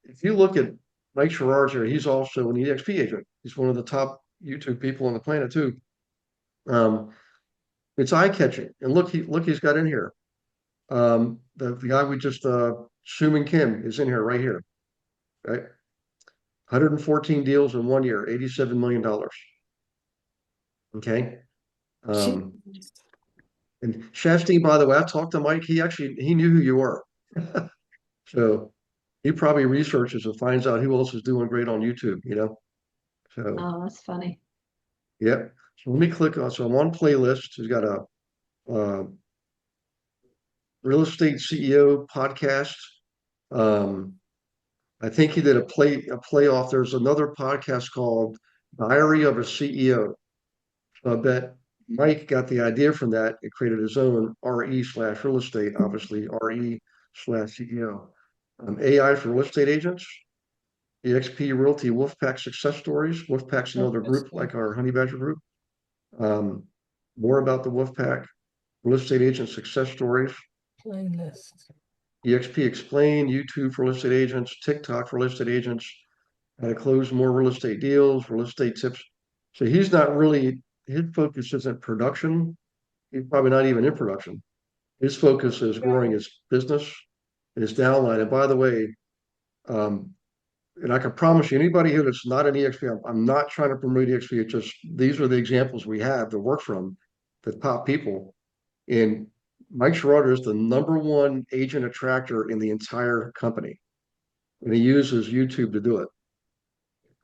If you look at Mike Sherrard's here, he's also an EXP agent. He's one of the top YouTube people on the planet too. Um, it's eye catching. And he's got in here. The guy we just Suman Kim is in here right here, right? 114 deals in 1 year, $87 million. Okay. Um, Jeez. and Shasteen, by the way, I talked to Mike. He knew who you were. So he probably researches and finds out who else is doing great on YouTube, you know? So, Oh, that's funny. yep. So let me click on, so I'm on playlist. He's got a uh, real estate CEO podcast. Um, I think he did a playoff. There's another podcast called Diary of a CEO. So I bet Mike got the idea from that and created his own RE/real estate, obviously RE/CEO. AI for real estate agents, EXP Realty Wolfpack success stories. Wolfpack's another group Interesting. like our Honey Badger group. Um, more about the Wolfpack, real estate agent success stories. Playlist. EXP Explain, YouTube for real estate agents, TikTok for real estate agents, how to close more real estate deals, real estate tips. So he's not really, his focus isn't production. He's probably not even in production. His focus is growing Right. his business and his downline. And by the way, um, and I can promise you, anybody here that's not an EXP, I'm not trying to promote EXP. It's just these are the examples we have to work from, the top people. And Mike Schroeder is the number one agent attractor in the entire company. And he uses YouTube to do it.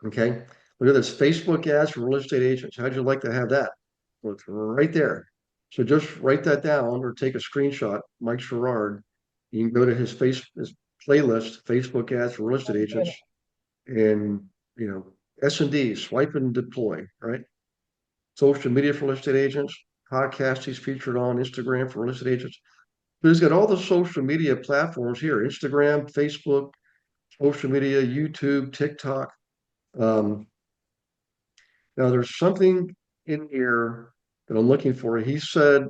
Okay. Look at this, Facebook ads for real estate agents. How'd you like to have that? Well, it's right there. So just write that down or take a screenshot. Mike Sherrard. You can go to his his playlist, Facebook ads for real estate agents, and S&D, swipe and deploy, right? Social media for real estate agents, podcast he's featured on, Instagram for real estate agents. So he's got all the social media platforms here: Instagram, Facebook, social media, YouTube, TikTok. Um, Now there's something in here that I'm looking for. He said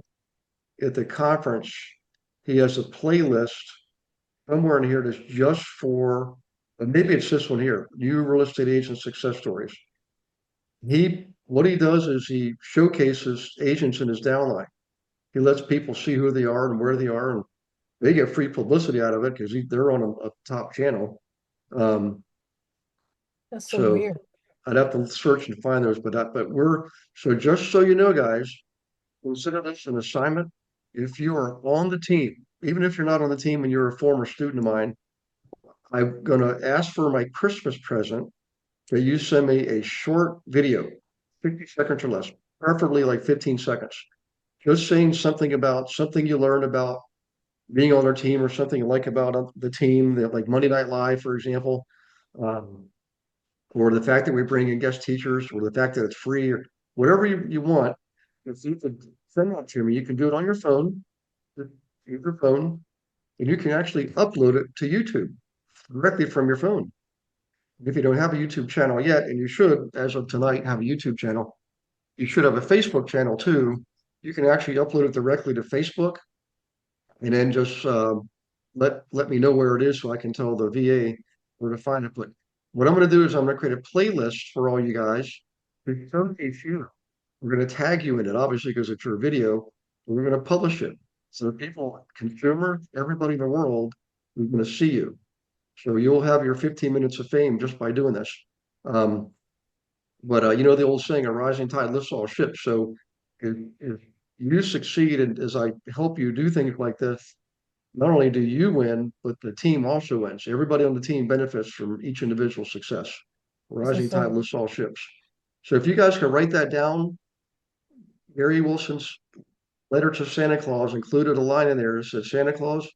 at the conference, he has a playlist somewhere in here that's just for, maybe it's this one here, new real estate agent success stories. What he does is he showcases agents in his downline. He lets people see who they are and where they are, and they get free publicity out of it because they're on a top channel. Um, That's so so weird. I'd have to search and find those, but so just so you know, guys, consider this an assignment. If you are on the team, even if you're not on the team and you're a former student of mine, I'm going to ask for my Christmas present that you send me a short video, 50 seconds or less, preferably like 15 seconds, just saying something about something you learned about being on our team or something you like about the team, like Monday Night Live, for example, um, or the fact that we bring in guest teachers, or the fact that it's free, or whatever you want. If you could send that to me, you can do it on your phone, use your phone, and you can actually upload it to YouTube directly from your phone. If you don't have a YouTube channel yet, and you should, as of tonight, have a YouTube channel, you should have a Facebook channel too. You can actually upload it directly to Facebook, and then just let me know where it is so I can tell the VA where to find it. But what I'm going to do is I'm going to create a playlist for all you guys to showcase you. We're going to tag you in it, obviously, because it's your video. We're going to publish it so people, consumers, everybody in the world is going to see you. So you'll have your 15 minutes of fame just by doing this. But you know the old saying, a rising tide lifts all ships. So if you succeed, and as I help you do things like this, not only do you win, but the team also wins. Everybody on the team benefits from each individual success. Rising tide lifts all ships. So if you guys can write that down, Gary Wilson's letter to Santa Claus included a line in there that said, Santa Claus,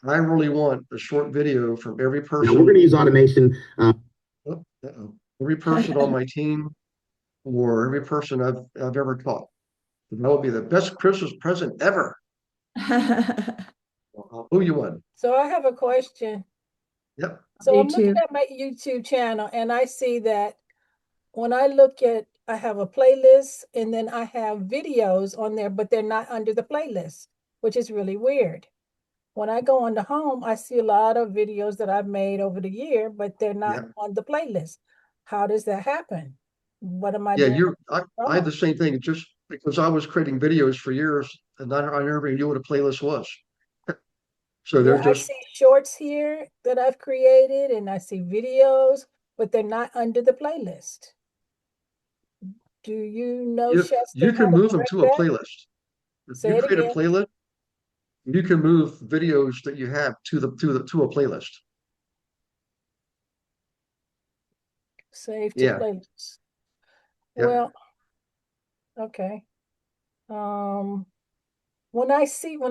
I really want a short video from every person. Now we're going to use automation. Every person on my team, or every person I've ever taught. That would be the best Christmas present ever. I'll owe you one. So I have a question. Yep. So Me I'm looking too. at my YouTube channel and I see that when I look at, I have a playlist and then I have videos on there, but they're not under the playlist, which is really weird. When I go on the home, I see a lot of videos that I've made over the year, but they're not Yeah. on the playlist. How does that happen? What am I Yeah, doing I had the same thing, just because I was creating videos for years and I never knew what a playlist was. So they're Yeah, I just, see shorts here that I've created and I see videos, but they're not under the playlist. Do you know, you Shasta, how can to move them correct to a that? playlist. If Say you it create a again. playlist, you can move videos that you have to a playlist. Save to Yeah. playlist. Yeah. Well, okay. When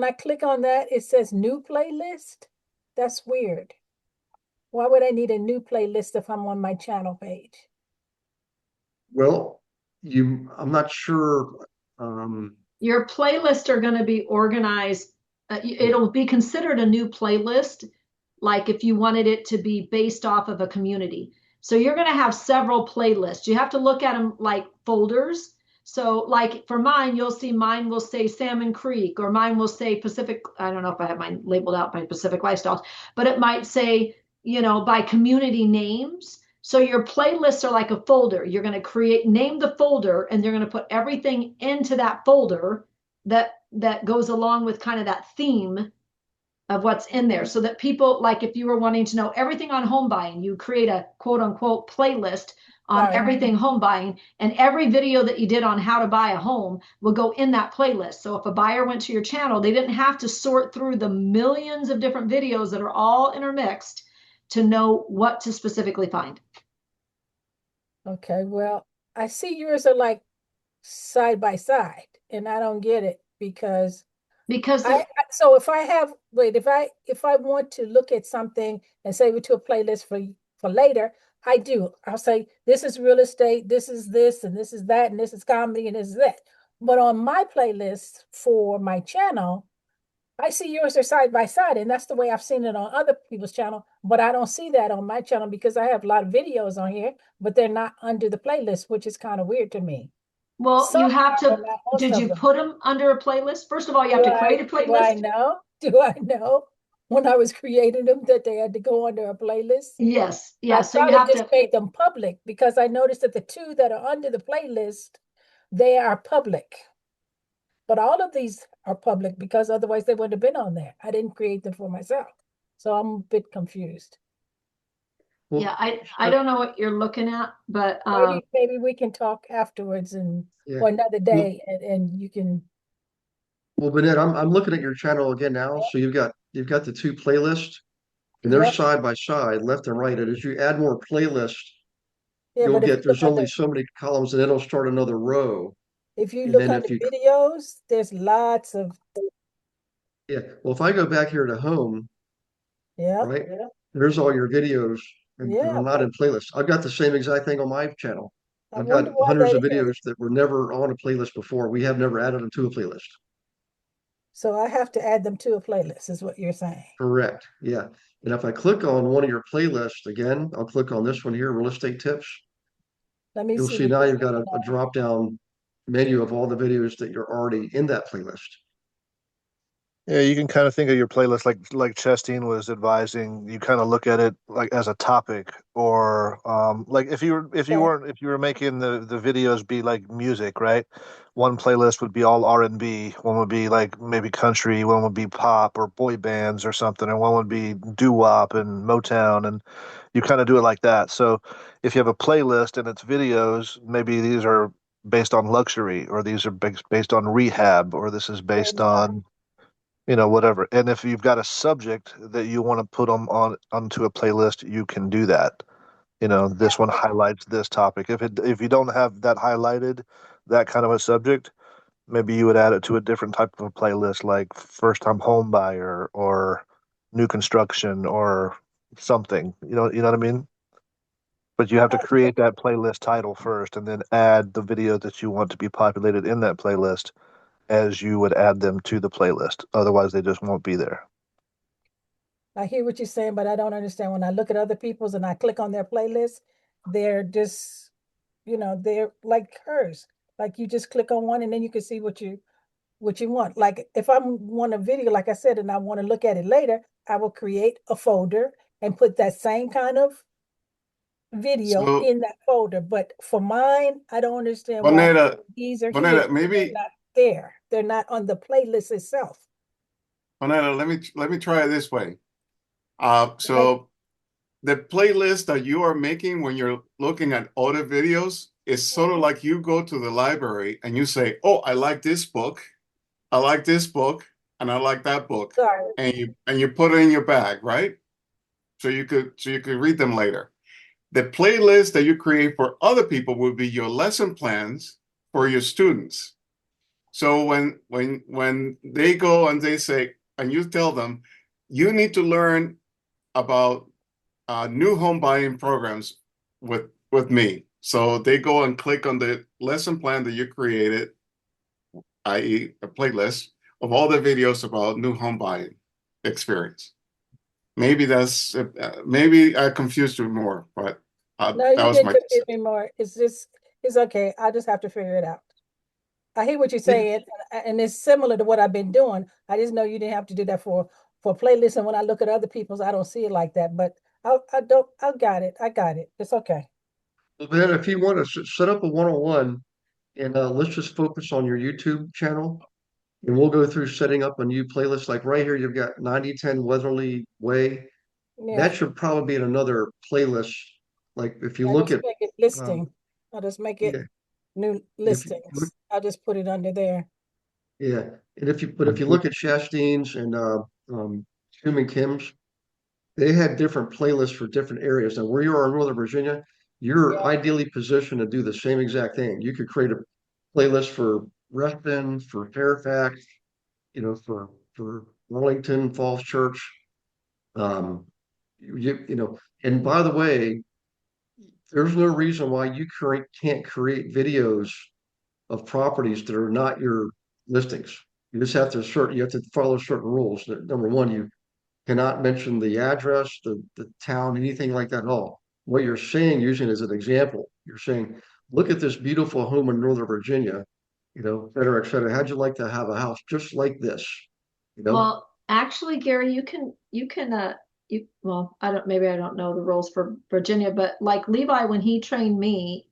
I click on that, it says new playlist. That's weird. Why would I need a new playlist if I'm on my channel page? Well, I'm not sure. Your playlists are going to be organized. It'll be considered a new playlist, like if you wanted it to be based off of a community. So you're going to have several playlists. You have to look at them like folders. So like for mine, you'll see mine will say Salmon Creek, or mine will say Pacific. I don't know if I have mine labeled out by Pacific Lifestyles, but it might say, by community names. So your playlists are like a folder. You're going to name the folder, and you're going to put everything into that folder that goes along with kind of that theme of what's in there, so that people, like if you were wanting to know everything on home buying, you create a quote unquote playlist on everything home buying, and every video that you did on how to buy a home will go in that playlist. So if a buyer went to your channel, they didn't have to sort through the millions of different videos that are all intermixed to know what to specifically find. Okay, well, I see yours are like side by side, and I don't get it because because they're so if I have wait, if I want to look at something and save it to a playlist for later, I do. I'll say this is real estate, this is this, and this is that, and this is comedy, and this is that. But on my playlist for my channel, I see yours are side by side, and that's the way I've seen it on other people's channel. But I don't see that on my channel because I have a lot of videos on here, but they're not under the playlist, which is kind of weird to me. well, Some you have are, but to, not most did of you them. put them under a playlist? First of all, you have to create a Do I playlist. know? Do I know when I was creating them that they had to go under a playlist? Yes, I yes. So you probably have just to, made them public because I noticed that the two that are under the playlist, they are public. But all of these are public because otherwise they wouldn't have been on there. I didn't create them for myself. So I'm a bit confused. yeah, Well, I don't know what you're looking at, but Maybe we can talk afterwards and yeah. or another Well, day and you can well, Bennett, I'm looking at your channel again now. So you've got the two playlists and they're yep. side by side, left and right. And as you add more playlists, Yeah, you'll but if you get look there's only under so many columns and it'll start another row. if you And look then under if you videos, there's lots of yeah, well if I go back here to home, yeah, right? There's all your videos and they're yeah. not in playlists. I've got the same exact thing on my channel. I I've wonder got why hundreds that of is. videos that were never on a playlist before. We have never added them to a playlist. So I have to add them to a playlist, is what you're saying. Correct. Yeah. And if I click on one of your playlists again, I'll click on this one here, real estate tips. Let me You'll see see what now you're you've got clicking a on. drop down menu of all the videos that you're already in that playlist. Yeah, you can kind of think of your playlist like Chestine was advising. You kind of look at it like as a topic, or like Okay. if you were making the videos be like music, right? One playlist would be all R&B, one would be like maybe country, one would be pop or boy bands or something, and one would be doo-wop and Motown, and you kind of do it like that. So if you have a playlist and it's videos, maybe these are based on luxury, or these are based on rehab, or this is They're based not. on whatever. And if you've got a subject that you want to put them onto a playlist, you can do that. This one highlights this topic. If you don't have that highlighted, that kind of a subject, maybe you would add it to a different type of a playlist, like first time home buyer or new construction or something. You know what I mean? But you have to create that playlist title first and then add the videos that you want to be populated in that playlist as you would add them to the playlist. Otherwise, they just won't be there. I hear what you're saying, but I don't understand. When I look at other people's and I click on their playlist, they're just, they're like hers. Like you just click on one and then you can see what you want. Like if I want a video, like I said, and I want to look at it later, I will create a folder and put that same kind of video So, in that folder. But for mine, I don't understand why Bonetta, these are here Bonetta, and they're maybe not there. They're not on the playlist itself. Bonetta, let me try it this way. Okay. So the playlist that you are making when you're looking at other videos is sort of like you go to the library and you say, "Oh, I like this book, I like this book, and I like that book," Sorry. and you put it in your bag, right? So you could read them later. The playlist that you create for other people will be your lesson plans for your students. So when they go and they say, and you tell them, you need to learn about new home buying programs with me. So they go and click on the lesson plan that you created, i.e., a playlist of all the videos about new home buying experience. Maybe I confused you more, but No, that you was didn't my confuse me more. It's okay. I just have to figure it out. I hear what you're Yeah. saying, and it's similar to what I've been doing. I just know you didn't have to do that for playlists. And when I look at other people's, I don't see it like that. But I don't. I got it. I got it. It's okay. Well, then if you want to set up a one-on-one and let's just focus on your YouTube channel and we'll go through setting up a new playlist. Like right here, you've got 9010 Weatherly Way. Yeah. That should probably be in another playlist. Like if you I look just at, make it um, listing. I'll just make it yeah, new if you look, listings. I'll just put it under there. yeah, and if you look at Shastine's and Human Kim's, they had different playlists for different areas. And where you are in Northern Virginia, you're ideally positioned to do the same exact thing. You could create a playlist for Reston, for Fairfax, for Wellington Falls Church. And by the way, there's no reason why can't create videos of properties that are not your listings. You have to follow certain rules. Number one, you cannot mention the address, the town, anything like that at all. What you're saying, using as an example, you're saying, look at this beautiful home in Northern Virginia, et cetera, et cetera. How'd you like to have a house just like this? Well, actually, Gary, well, maybe I don't know the rules for Virginia, but like Levi, when he trained me,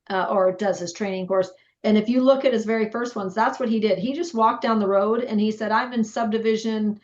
or does his training course, and if you look at his very first ones, that's what he did. He just walked down the road and he said, I'm in subdivision,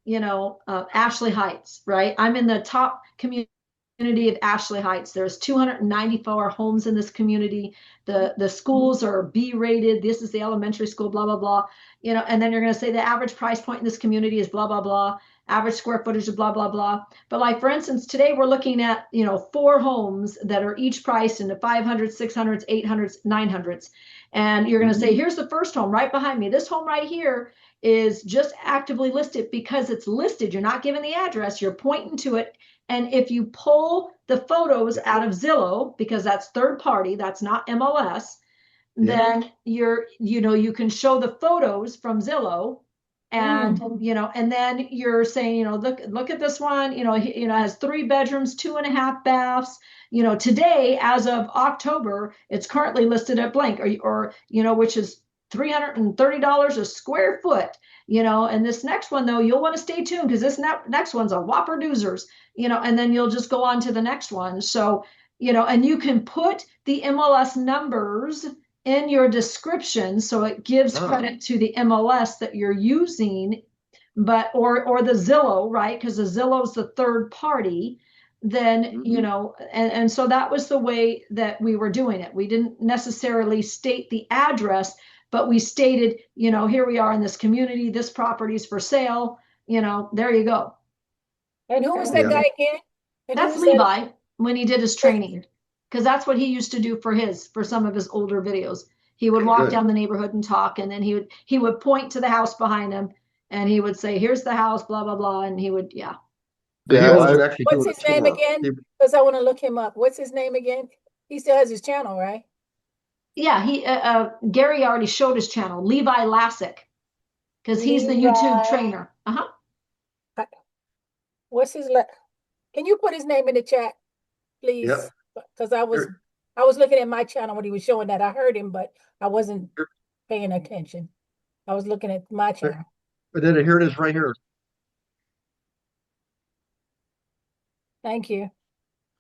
Ashley Heights, right? I'm in the top community of Ashley Heights. There's 294 homes in this community. The schools are B rated. This is the elementary school, blah, blah, blah. And then you're going to say the average price point in this community is blah, blah, blah. Average square footage of blah, blah, blah. But like, for instance, today we're looking at, 4 homes that are each priced in the 500s, 600s, 800s, 900s. And you're going to say, here's the first home right behind me. This home right here is just actively listed because it's listed. You're not giving the address. You're pointing to it. And if you pull the photos out of Zillow, because that's third party, that's not MLS, then you can show the photos from Zillow, and and then you're saying, look at this one, it has 3 bedrooms, 2.5 baths. Today, as of October, it's currently listed at blank, or which is $330 a square foot. And this next one, though, you'll want to stay tuned because this next one's a whopper doozers, and then you'll just go on to the next one. So, and you can put the MLS numbers in your description, so it gives credit to the MLS that you're using, but or the Zillow, right? Because the Zillow's the third party. Then and so that was the way that we were doing it. We didn't necessarily state the address, but we stated, here we are in this community, this property is for sale, there you go. And who was that guy again? That's Levi when he did his training, because that's what he used to do for some of his older videos. He would walk down the neighborhood and talk, and then he would point to the house behind him, and he would say, here's the house, blah, blah, blah. And he would, What's his name again? Because I want to look him up. What's his name again? He still has his channel, right? Yeah, Gary already showed his channel, Levi Lassick, because he's the YouTube trainer. What's his Can you put his name in the chat, please? Because I was looking at my channel when he was showing that. I heard him, but I wasn't paying attention. I was looking at my channel. But then here it is right here. Thank you.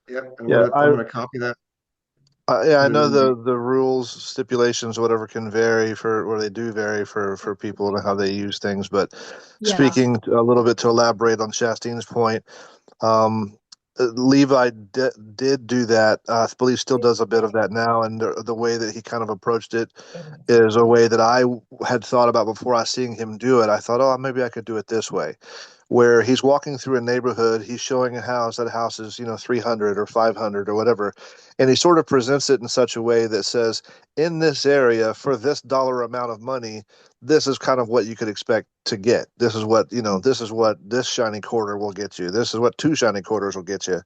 Yep. I'm going to copy that. I know the rules, stipulations, whatever can vary they do vary for people and how they use things. But speaking a little bit to elaborate on Chastine's point, Levi did do that. I believe still does a bit of that now. And the way that he kind of approached it is a way that I had thought about before I seeing him do it. I thought, oh, maybe I could do it this way, where he's walking through a neighborhood, he's showing a house, that house is, 300 or 500 or whatever. And he sort of presents it in such a way that says, in this area, for this dollar amount of money, this is kind of what you could expect to get. This is what, this shiny quarter will get you. This is what 2 shiny quarters will get you.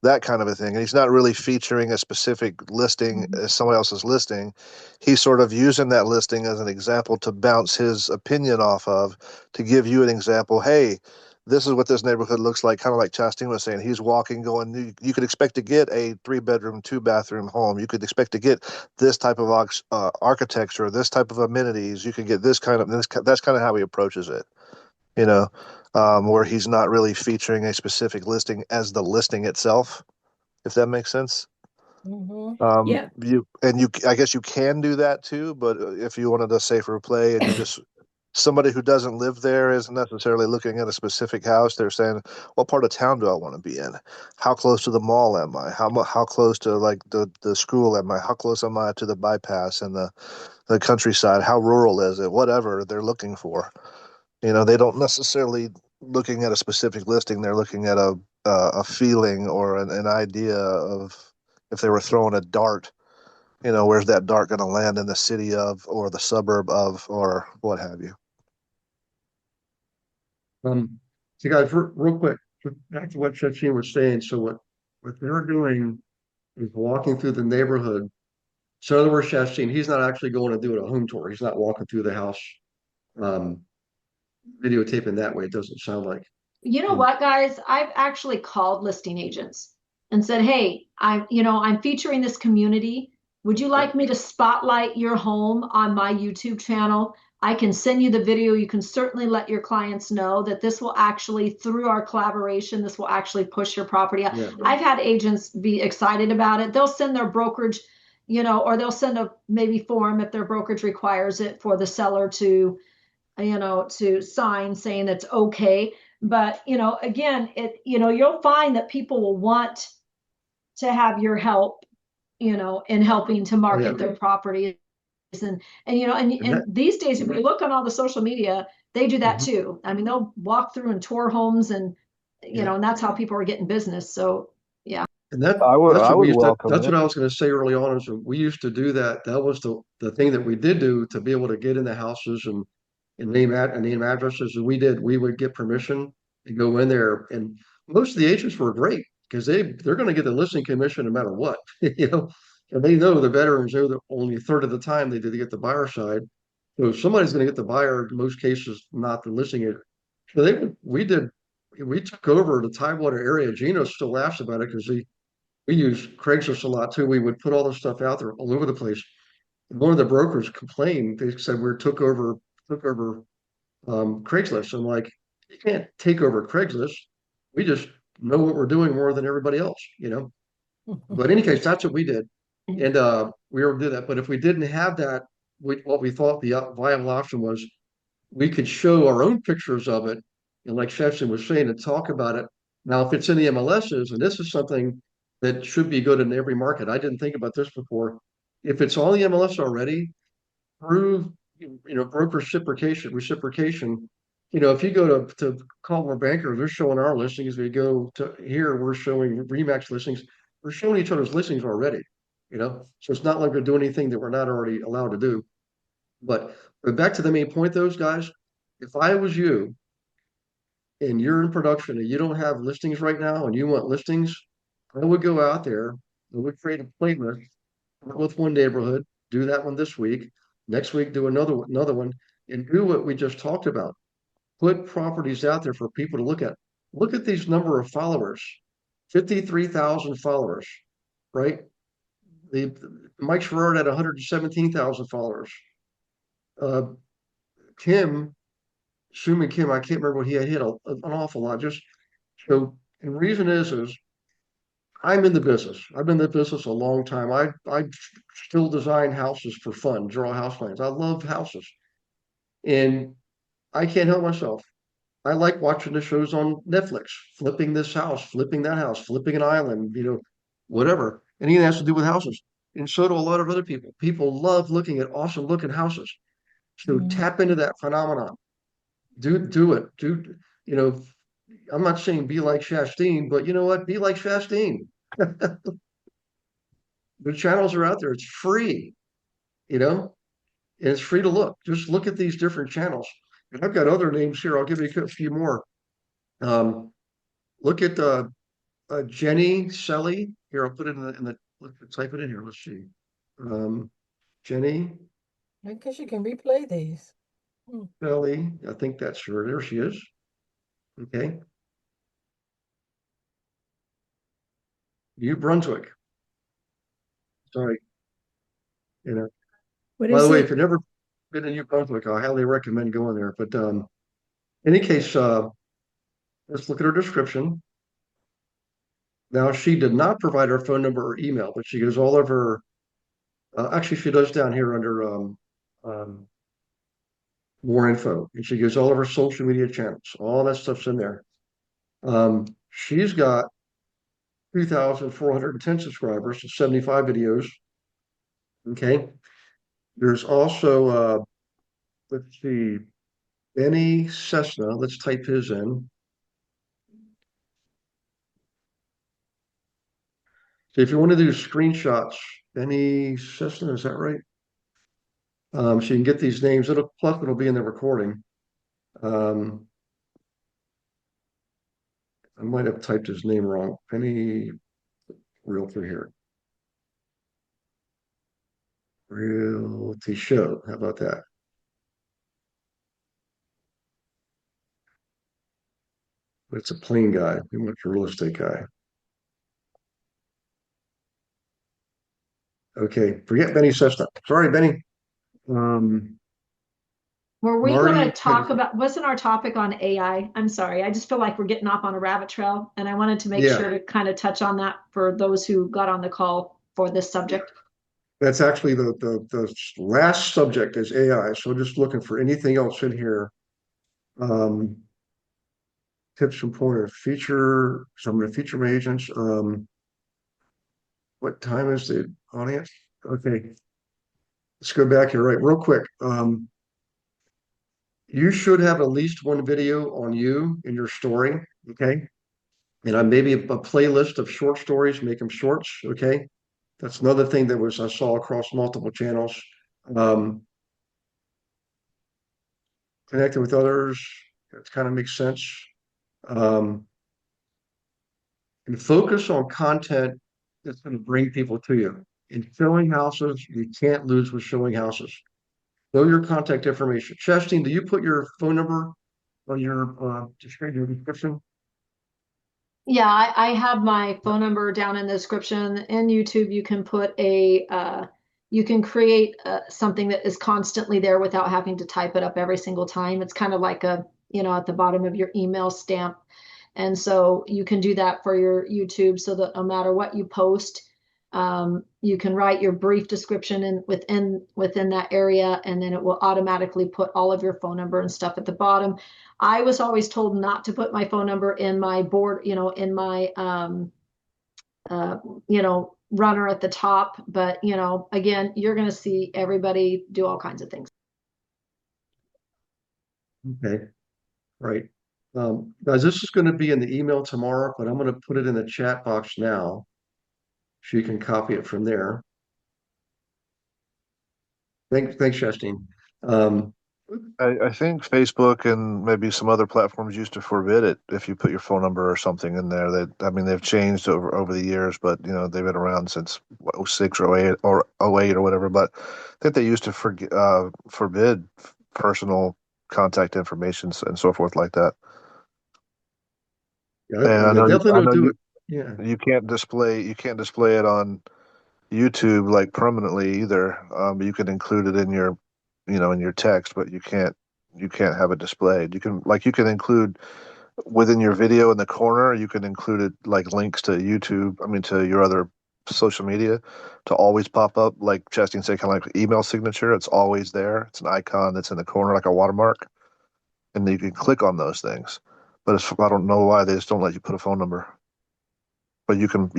That kind of a thing. And he's not really featuring a specific listing as somebody else's listing. He's sort of using that listing as an example to bounce his opinion off of, to give you an example. Hey, this is what this neighborhood looks like, kind of like Chastain was saying. He's walking, going, you could expect to get a 3-bedroom, 2-bathroom home. You could expect to get this type of architecture, this type of amenities. You could get this kind of, that's kind of how he approaches it, where he's not really featuring a specific listing as the listing itself, if that makes sense. I guess you can do that too, but if you wanted a safer play and you just somebody who doesn't live there isn't necessarily looking at a specific house. They're saying, what part of town do I want to be in? How close to the mall am I? How close to like the school am I? How close am I to the bypass and the countryside? How rural is it? Whatever they're looking for. They don't necessarily looking at a specific listing. They're looking at a feeling or an idea of, if they were throwing a dart, where's that dart going to land in the city of, or the suburb of, or what have you? So guys, real quick, back to what Shachine was saying. So what they're doing is walking through the neighborhood. So in other words, Shachine, he's not actually going to do a home tour. He's not walking through the house, um, videotaping that way. It doesn't sound like. You know And what, guys? I've actually called listing agents and said, "Hey, I'm featuring this community. Would you like me to spotlight your home on my YouTube channel? I can send you the video. You can certainly let your clients know that this will actually, through our collaboration, this will actually push your property out." yeah, I've had agents be excited about it. They'll send their brokerage, or they'll send a maybe form if their brokerage requires it for the seller to sign saying it's okay. But again, you'll find that people will want to have your help, in helping to oh yeah, market their properties. And and that, these days, if you look on all the social media, they do that mhm, too. I mean, they'll walk through and tour homes, and yeah. and that's how people are getting business. So yeah. And that I would that's I what we would used to welcome that's it. what I was going to say early on is we used to do that. That was the thing that we did do to be able to get in the houses and name addresses. And we would get permission to go in there. And most of the agents were great because they're going to get the listing commission no matter what, And they know the veterans know that only a third of the time they did get the buyer side. So somebody's going to get the buyer, in most cases, not the listing agent. So we took over the Tidewater area. Gino still laughs about it because we use Craigslist a lot too. We would put all this stuff out there all over the place. And one of the brokers complained. They said we took over Craigslist. I'm like, you can't take over Craigslist. We just know what we're doing more than everybody else. But in any case, that's what we did, and we were able to do that. But if we didn't have that, what we thought the viable option was we could show our own pictures of it, and like Shefton was saying, and talk about it. Now, if it's in the MLSs, and this is something that should be good in every market, I didn't think about this before. If it's on the MLS already, through broker reciprocation. If you go to Coldwell Banker, they're showing our listings. We go to here, we're showing Remax listings. We're showing each other's listings already. So it's not like we're doing anything that we're not already allowed to do. But back to the main point, those guys, if I was you and you're in production and you don't have listings right now and you want listings, I would go out there, I would create a playlist with one neighborhood, do that one this week. Next week, do another one, and do what we just talked about. Put properties out there for people to look at. Look at these number of followers, 53,000 followers, right? The Mike Sherrard had 117,000 followers. Uh, Kim Schumann Kim, I can't remember what he had hit an awful lot. Just so, and the reason is I'm in the business. I've been in the business a long time. I still design houses for fun, draw house plans. I love houses, and I can't help myself. I like watching the shows on Netflix, flipping this house, flipping that house, flipping an island, whatever. Anything that has to do with houses. And so do a lot of other people. People love looking at awesome looking houses. So Mhm. tap into that phenomenon. Do it. You know, I'm not saying be like Shasteen, but you know what? Be like Shasteen. The channels are out there. It's free, you know, and it's free to look. Just look at these different channels. And I've got other names here. I'll give you a few more. Look at Jenny Selly. Here, I'll put it let's type it in here. Let's see. Jenny I guess you can replay these. Hmm. Selly. I think that's her. There she is. Okay. New Brunswick. Sorry. You know, What by the is way, if it? you've never been to New Brunswick, I highly recommend going there. But in any case, let's look at her description. Now, she did not provide her phone number or email, but she gives all of her, actually, she does down here under um, more info, and she gives all of her social media channels. All that stuff's in there. She's got 2,410 subscribers, so 75 videos. Okay. There's also, let's see, Benny Cessna. Let's type his in. So if you want to do screenshots, Benny Sisson, is that right? So you can get these names. It'll be in the recording. Um, I might have typed his name wrong. Benny Realtor here. Realty Show. How about that? It's a plain guy. He went for real estate guy. Okay, forget Benny Sesna. Sorry, Benny. Um, Were we going to Marty talk Henderson. about, wasn't our topic on AI? I'm sorry. I just feel like we're getting off on a rabbit trail, and I wanted to make Yeah, sure to kind of touch on that for those who got on the call for this subject. that's actually the last subject is AI. So just looking for anything else in here. Um, tips from pointer feature. So I'm going to feature my agents. What time is the audience? Okay, let's go back here, right, real quick. You should have at least one video on you in your story, okay? And I maybe a playlist of short stories, make them shorts, okay? That's another thing that was I saw across multiple channels. Um, connecting with others, it kind of makes sense. Um, and focus on content that's going to bring people to you. In showing houses, you can't lose with showing houses. Know your contact information. Chastine, do you put your phone number on your description? Yeah, I have my phone number down in the description. In YouTube, you can put you can create something that is constantly there without having to type it up every single time. It's kind of like at the bottom of your email stamp. And so you can do that for your YouTube so that no matter what you post, you can write your brief description within that area, and then it will automatically put all of your phone number and stuff at the bottom. I was always told not to put my phone number in my board, in my uh, runner at the top. But again, you're going to see everybody do all kinds of things. Okay, right. Guys, this is going to be in the email tomorrow, but I'm going to put it in the chat box now so you can copy it from there. Thanks, Justine. Um, I think Facebook and maybe some other platforms used to forbid it if you put your phone number or something in there. I mean, they've changed over the years, but they've been around since what, 06 or 08 or oh 08 or whatever. But I think they used to forbid personal contact information and so forth like that. yeah, And they definitely I don't know do it. Yeah, you can't display it on YouTube like permanently either. You can include it in your in your text, but you can't have it displayed. You can include within your video in the corner, you can include it like links to YouTube, I mean to your other social media to always pop up, like Chastine said, kind of like email signature. It's always there. It's an icon that's in the corner like a watermark, and then you can click on those things. But I don't know why they just don't let you put a phone number. But you can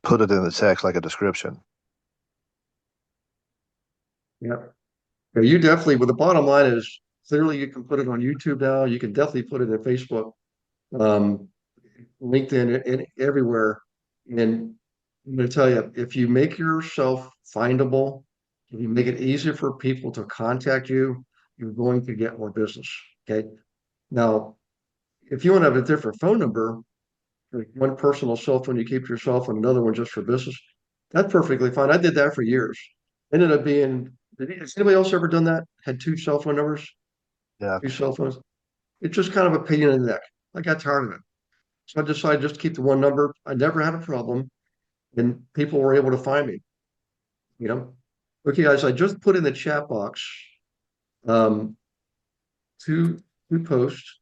put it in the text like a description. yeah. Yeah, you definitely, well, the bottom line is clearly you can put it on YouTube now. You can definitely put it in Facebook, um, LinkedIn, and everywhere. And I'm going to tell you, if you make yourself findable, if you make it easier for people to contact you, you're going to get more business. Okay. Now, if you want to have a different phone number, like one personal cell phone you keep to yourself and another one just for business, that's perfectly fine. I did that for years. Ended up being, has anybody else ever done that? Had two cell phone numbers, Yeah. two cell phones? It's just kind of a pain in the neck. I got tired of it. So I decided just to keep the one number. I never had a problem and people were able to find me, you know? Okay, guys, I just put in the chat box um, two posts,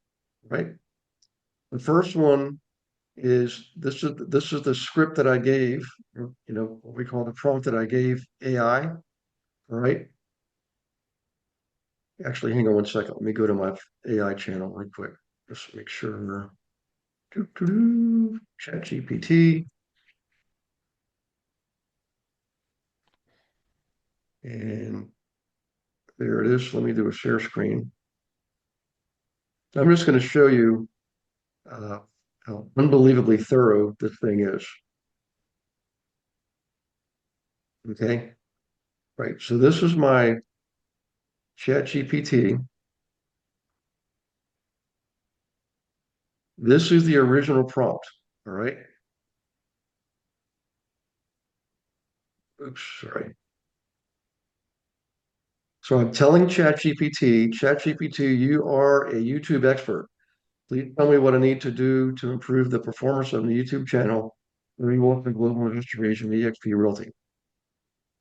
right? The first one is this is the script that I gave, what we call the prompt that I gave AI. All right. Actually, hang on one second. Let me go to my AI channel real quick. Just make sure. Chat GPT. And there it is. Let me do a share screen. I'm just going to show you how unbelievably thorough this thing is. Okay. Right. So this is my Chat GPT. This is the original prompt. All right. Oops, sorry. So I'm telling ChatGPT, you are a YouTube expert. Please tell me what I need to do to improve the performance of the YouTube channel. Realtor Global Restoration EXP Realty.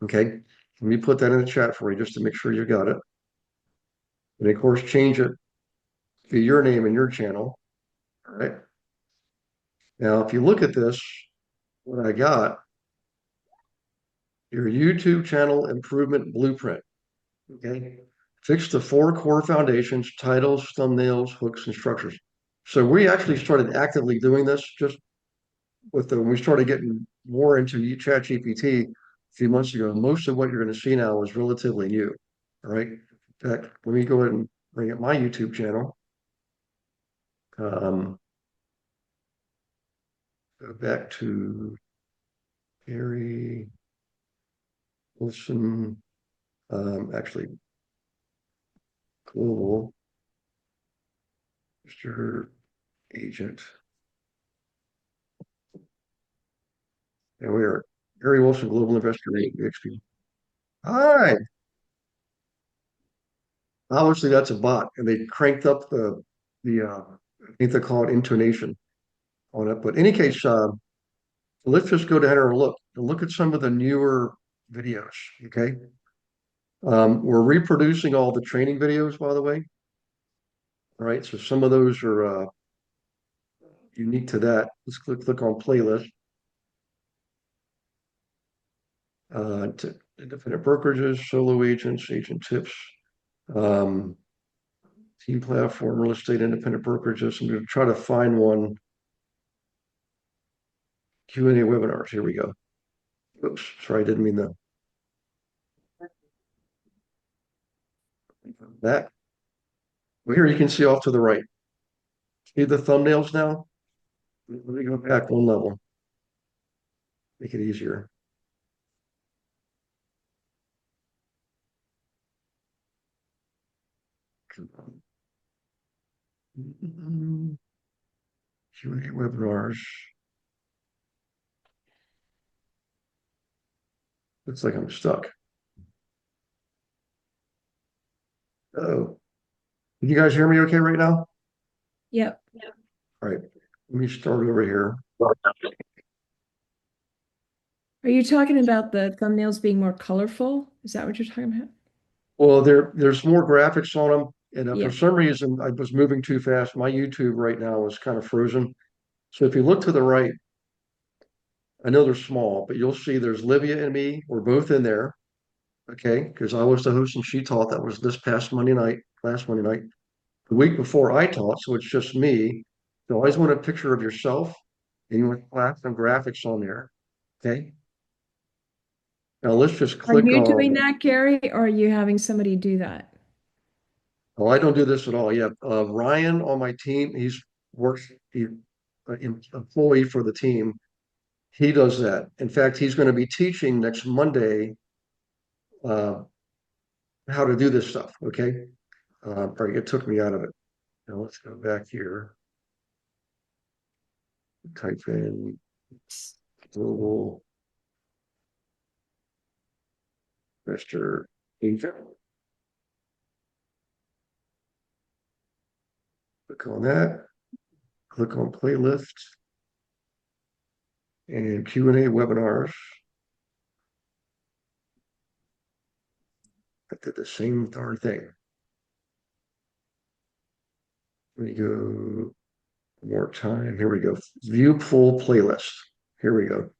Okay. Let me put that in the chat for you just to make sure you got it. And of course, change it to your name and your channel. All right. Now, if you look at this, what I got, your YouTube channel improvement blueprint. Okay. Fix the four core foundations, titles, thumbnails, hooks, and structures. So we actually started actively doing this just when we started getting more into Chat GPT a few months ago. Most of what you're going to see now is relatively new. All right. In fact, let me go ahead and bring up my YouTube channel. Go back to Gary Wilson, actually, Global Mr. Agent. And we are Gary Wilson, Global Investor XP. Hi. Obviously, that's a bot, and they cranked up the I think they call it intonation on it. But in any case, let's just go down and look at some of the newer videos. Okay, we're reproducing all the training videos, by the way. All right, so some of those are unique to that. Let's click on playlist. To independent brokerages, solo agents, agent tips, um, team platform, real estate, independent brokerages. I'm going to try to find one. Q&A webinars. Here we go. Oops, sorry, I didn't mean that. Well, here you can see off to the right. See the thumbnails now? Let me go back one level. Make it easier. Q&A webinars. Looks like I'm stuck. Oh, can you guys hear me okay right now? Yep. All right, let me start over here. Are you talking about the thumbnails being more colorful? Is that what you're talking about? Well, there's more graphics on them, and Yeah. for some reason I was moving too fast. My YouTube right now is kind of frozen. So if you look to the right, I know they're small, but you'll see there's Livia and me. We're both in there. Okay, because I was the host and she taught. That was this past Monday night, last Monday night. The week before I taught, so it's just me. So I always want a picture of yourself and you want to slap some graphics on there. Okay. Now let's just Are click you doing on, that, Gary, or are you having somebody do that? oh, I don't do this at all. Yeah. Ryan on my team, he's an employee for the team. He does that. In fact, he's going to be teaching next Monday uh, how to do this stuff. Okay. All right, it took me out of it. Now let's go back here. Type in global investor agent. Click on that. Click on playlist and Q&A webinars. I did the same darn thing. Let me go more time. Here we go. View full playlist. Here we go.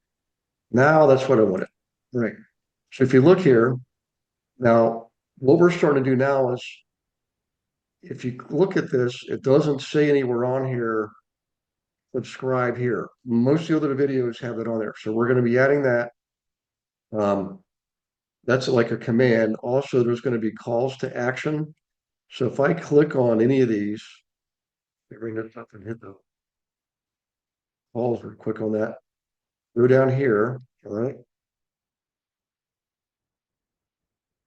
Now that's what I wanted. All right. So if you look here, now what we're starting to do now is if you look at this, it doesn't say anywhere on here, subscribe here. Most of the other videos have it on there. So we're going to be adding that. That's like a command. Also, there's going to be calls to action. So if I click on any of these, let me bring this up and hit the calls or click on that. Go down here, all right?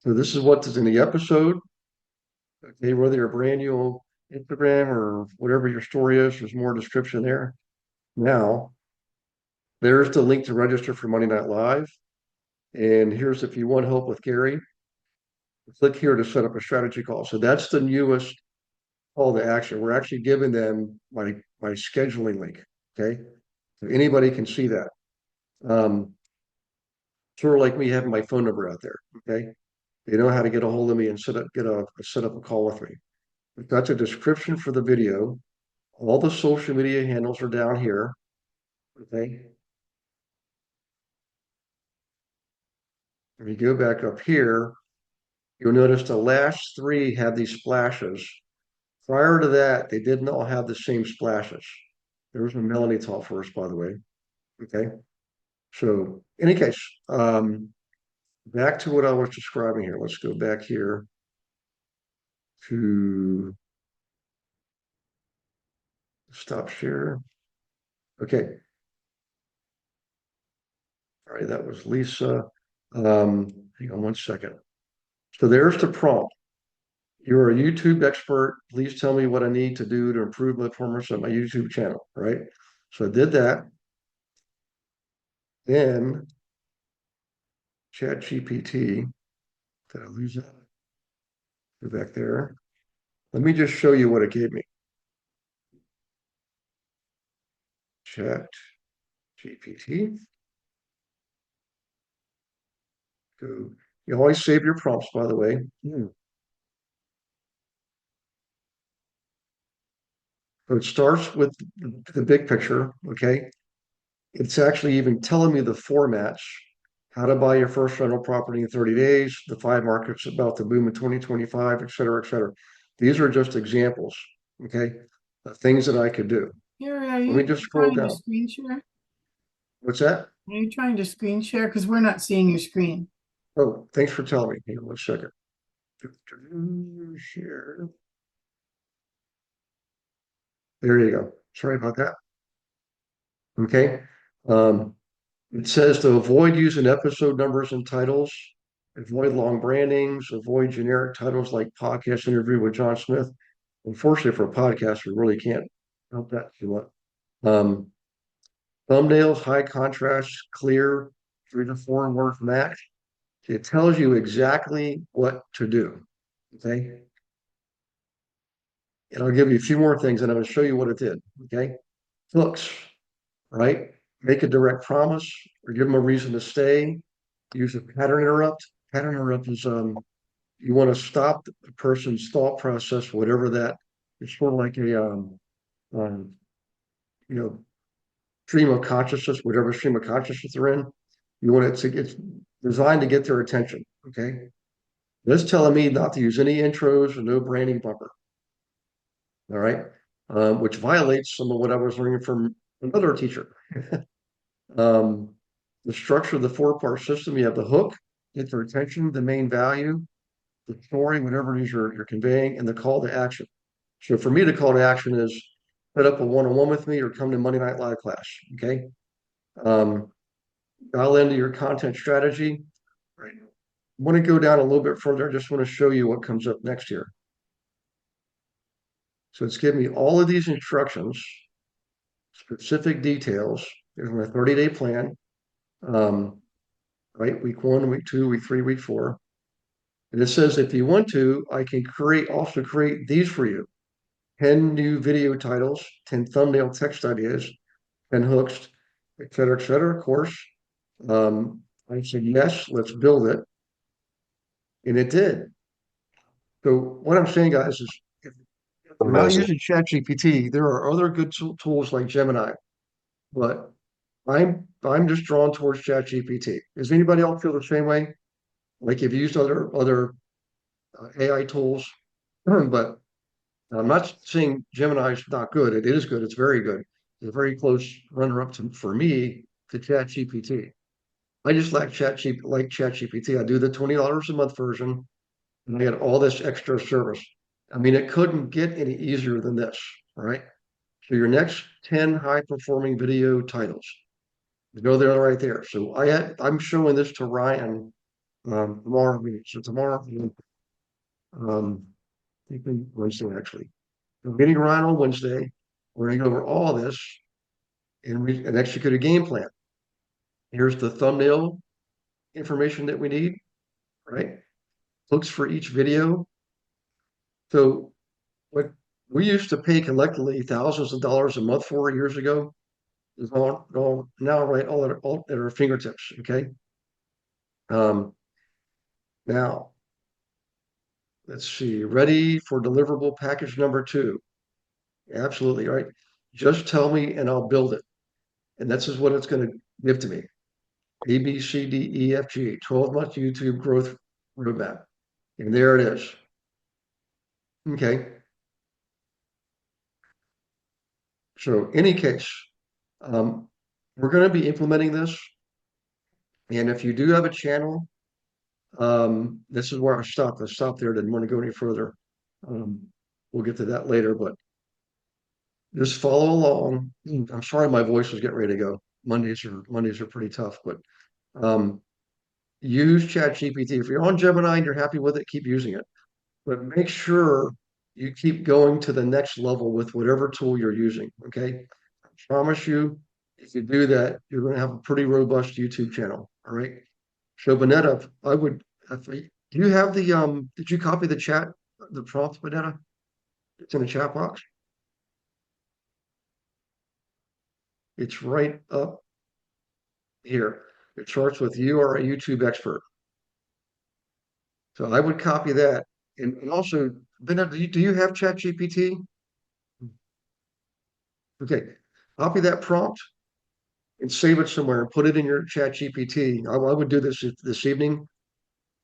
So this is what is in the episode. Okay, whether you're brand new on Instagram or whatever your story is, there's more description there. Now, there's the link to register for Monday Night Live. And here's if you want help with Gary, click here to set up a strategy call. So that's the newest call to action. We're actually giving them my scheduling link. Okay. So anybody can see that. Sort of like me having my phone number out there. Okay. They know how to get a hold of me and set up a call with me. We've got the description for the video. All the social media handles are down here. Okay. If you go back up here, you'll notice the last three have these splashes. Prior to that, they didn't all have the same splashes. There was a Melanie taught first, by the way. Okay. So, in any case, back to what I was describing here. Let's go back here to stop share. Okay. All right, that was Lisa. Hang on one second. So there's the prompt. You're a YouTube expert. Please tell me what I need to do to improve my performance on my YouTube channel, right? So I did that. Then ChatGPT, did I lose that? Go back there. Let me just show you what it gave me. ChatGPT. Go. You always save your prompts, by the way. So it starts with the big picture, okay? It's actually even telling me the formats, how to buy your first rental property in 30 days, the 5 markets about to boom in 2025, et cetera, et cetera. These are just examples, okay, of things that I could do. Here, Let me just scroll trying to down. screen share? What's that? Are you trying to screen share? Because we're not seeing your screen. Oh, thanks for telling me. Hang on one second. Share. There you go. Sorry about that. Okay. It says to avoid using episode numbers and titles, avoid long brandings, avoid generic titles like podcast interview with John Smith. Unfortunately, for a podcast, we really can't help that too much. Thumbnails, high contrast, clear, 3 to 4 words max. It tells you exactly what to do. Okay. And I'll give you a few more things and I'm going to show you what it did. Okay. Hooks, right? Make a direct promise or give them a reason to stay. Use a pattern interrupt. Pattern interrupt is you want to stop the person's thought process, whatever that. It's sort of like a um, you know, stream of consciousness, whatever stream of consciousness they're in. You want it to it's designed to get their attention. Okay. This telling me not to use any intros or no branding bumper. All right. Which violates some of what I was learning from another teacher. The structure of the 4-part system, you have the hook, get their attention, the main value, the story, whatever it is you're conveying, and the call to action. So for me, the call to action is set up a one-on-one with me or come to Monday Night Live class. Okay. Dial into your content strategy. Right. I want to go down a little bit further. I just want to show you what comes up next here. So it's giving me all of these instructions, specific details. There's my 30-day plan. Right, week 1, week 2, week 3, week 4. And it says if you want to, I can also create these for you. 10 new video titles, 10 thumbnail text ideas, 10 hooks, et cetera, of course. I said, yes, let's build it. And it did. So what I'm saying, guys, is if you're not Amazing. using ChatGPT, there are other good tools like Gemini, but I'm just drawn towards ChatGPT. Does anybody else feel the same way? Like you've used other AI tools, but I'm not saying Gemini is not good. It is good. It's very good. It's a very close runner-up for me to ChatGPT. I just like ChatGPT. I do the $20 a month version, and I get all this extra service. I mean, it couldn't get any easier than this, right? So your next 10 high-performing video titles, you know they're right there. So I'm showing this to Ryan Tomorrow, so tomorrow, um, I think Wednesday actually. We're meeting around on Wednesday. We're gonna go over all this and execute a game plan. Here's the thumbnail information that we need, right? Looks for each video. So what we used to pay collectively thousands of dollars a month for years ago is all now right all at our fingertips. Okay. Um, now let's see. Ready for deliverable package number 2? Absolutely right. Just tell me and I'll build it. And this is what it's going to give to me. A, B, C, D, E, F, G, 12-month YouTube growth roadmap. And there it is. Okay. So any case, we're going to be implementing this. And if you do have a channel, this is where I stopped. I stopped there. Didn't want to go any further. Um, we'll get to that later, but just follow along. I'm sorry, my voice was getting ready to go. Mondays are pretty tough, but um, use ChatGPT. If you're on Gemini and you're happy with it, keep using it. But make sure you keep going to the next level with whatever tool you're using. Okay. I promise you, if you do that, you're going to have a pretty robust YouTube channel. All right. So Bonetta, do you have did you copy the prompt, Bonetta? It's in the chat box. It's right up here. It starts with you are a YouTube expert. So I would copy that. And also, Bonetta, do you have ChatGPT? Okay. Copy that prompt and save it somewhere and put it in your ChatGPT. I would do this evening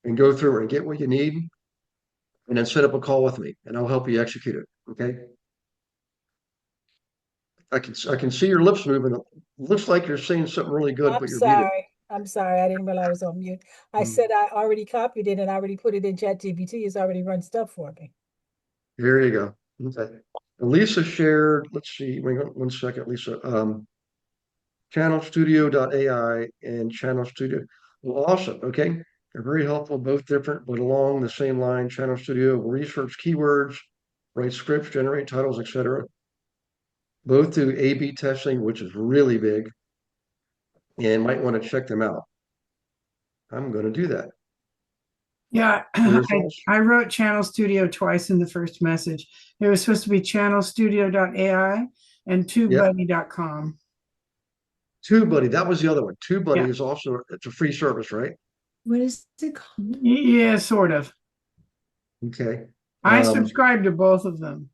and go through it and get what you need and then set up a call with me and I'll help you execute it. Okay. I can see your lips moving. It looks like you're saying something really good, I'm but you're muted. sorry. I'm sorry. I didn't realize I was on mute. I Mm, said I already copied it and I already put it in ChatGPT. It's already run stuff for me. There you go. Okay. Lisa shared, let's see, wait one second, Lisa. Channelstudio.ai and Channel Studio. Well, awesome. Okay. They're very helpful, both different, but along the same line. Channel Studio will research keywords, write scripts, generate titles, etc. Both do A/B testing, which is really big, and might want to check them out. I'm going to do that. Yeah, There's also, I wrote Channel Studio twice in the first message. It was supposed to be channelstudio.ai and yep, tubebuddy.com. TubeBuddy. That was the other one. TubeBuddy Yeah. is also, it's a free service, right? What is it called? Yeah, sort of. Okay. I subscribe to both of them.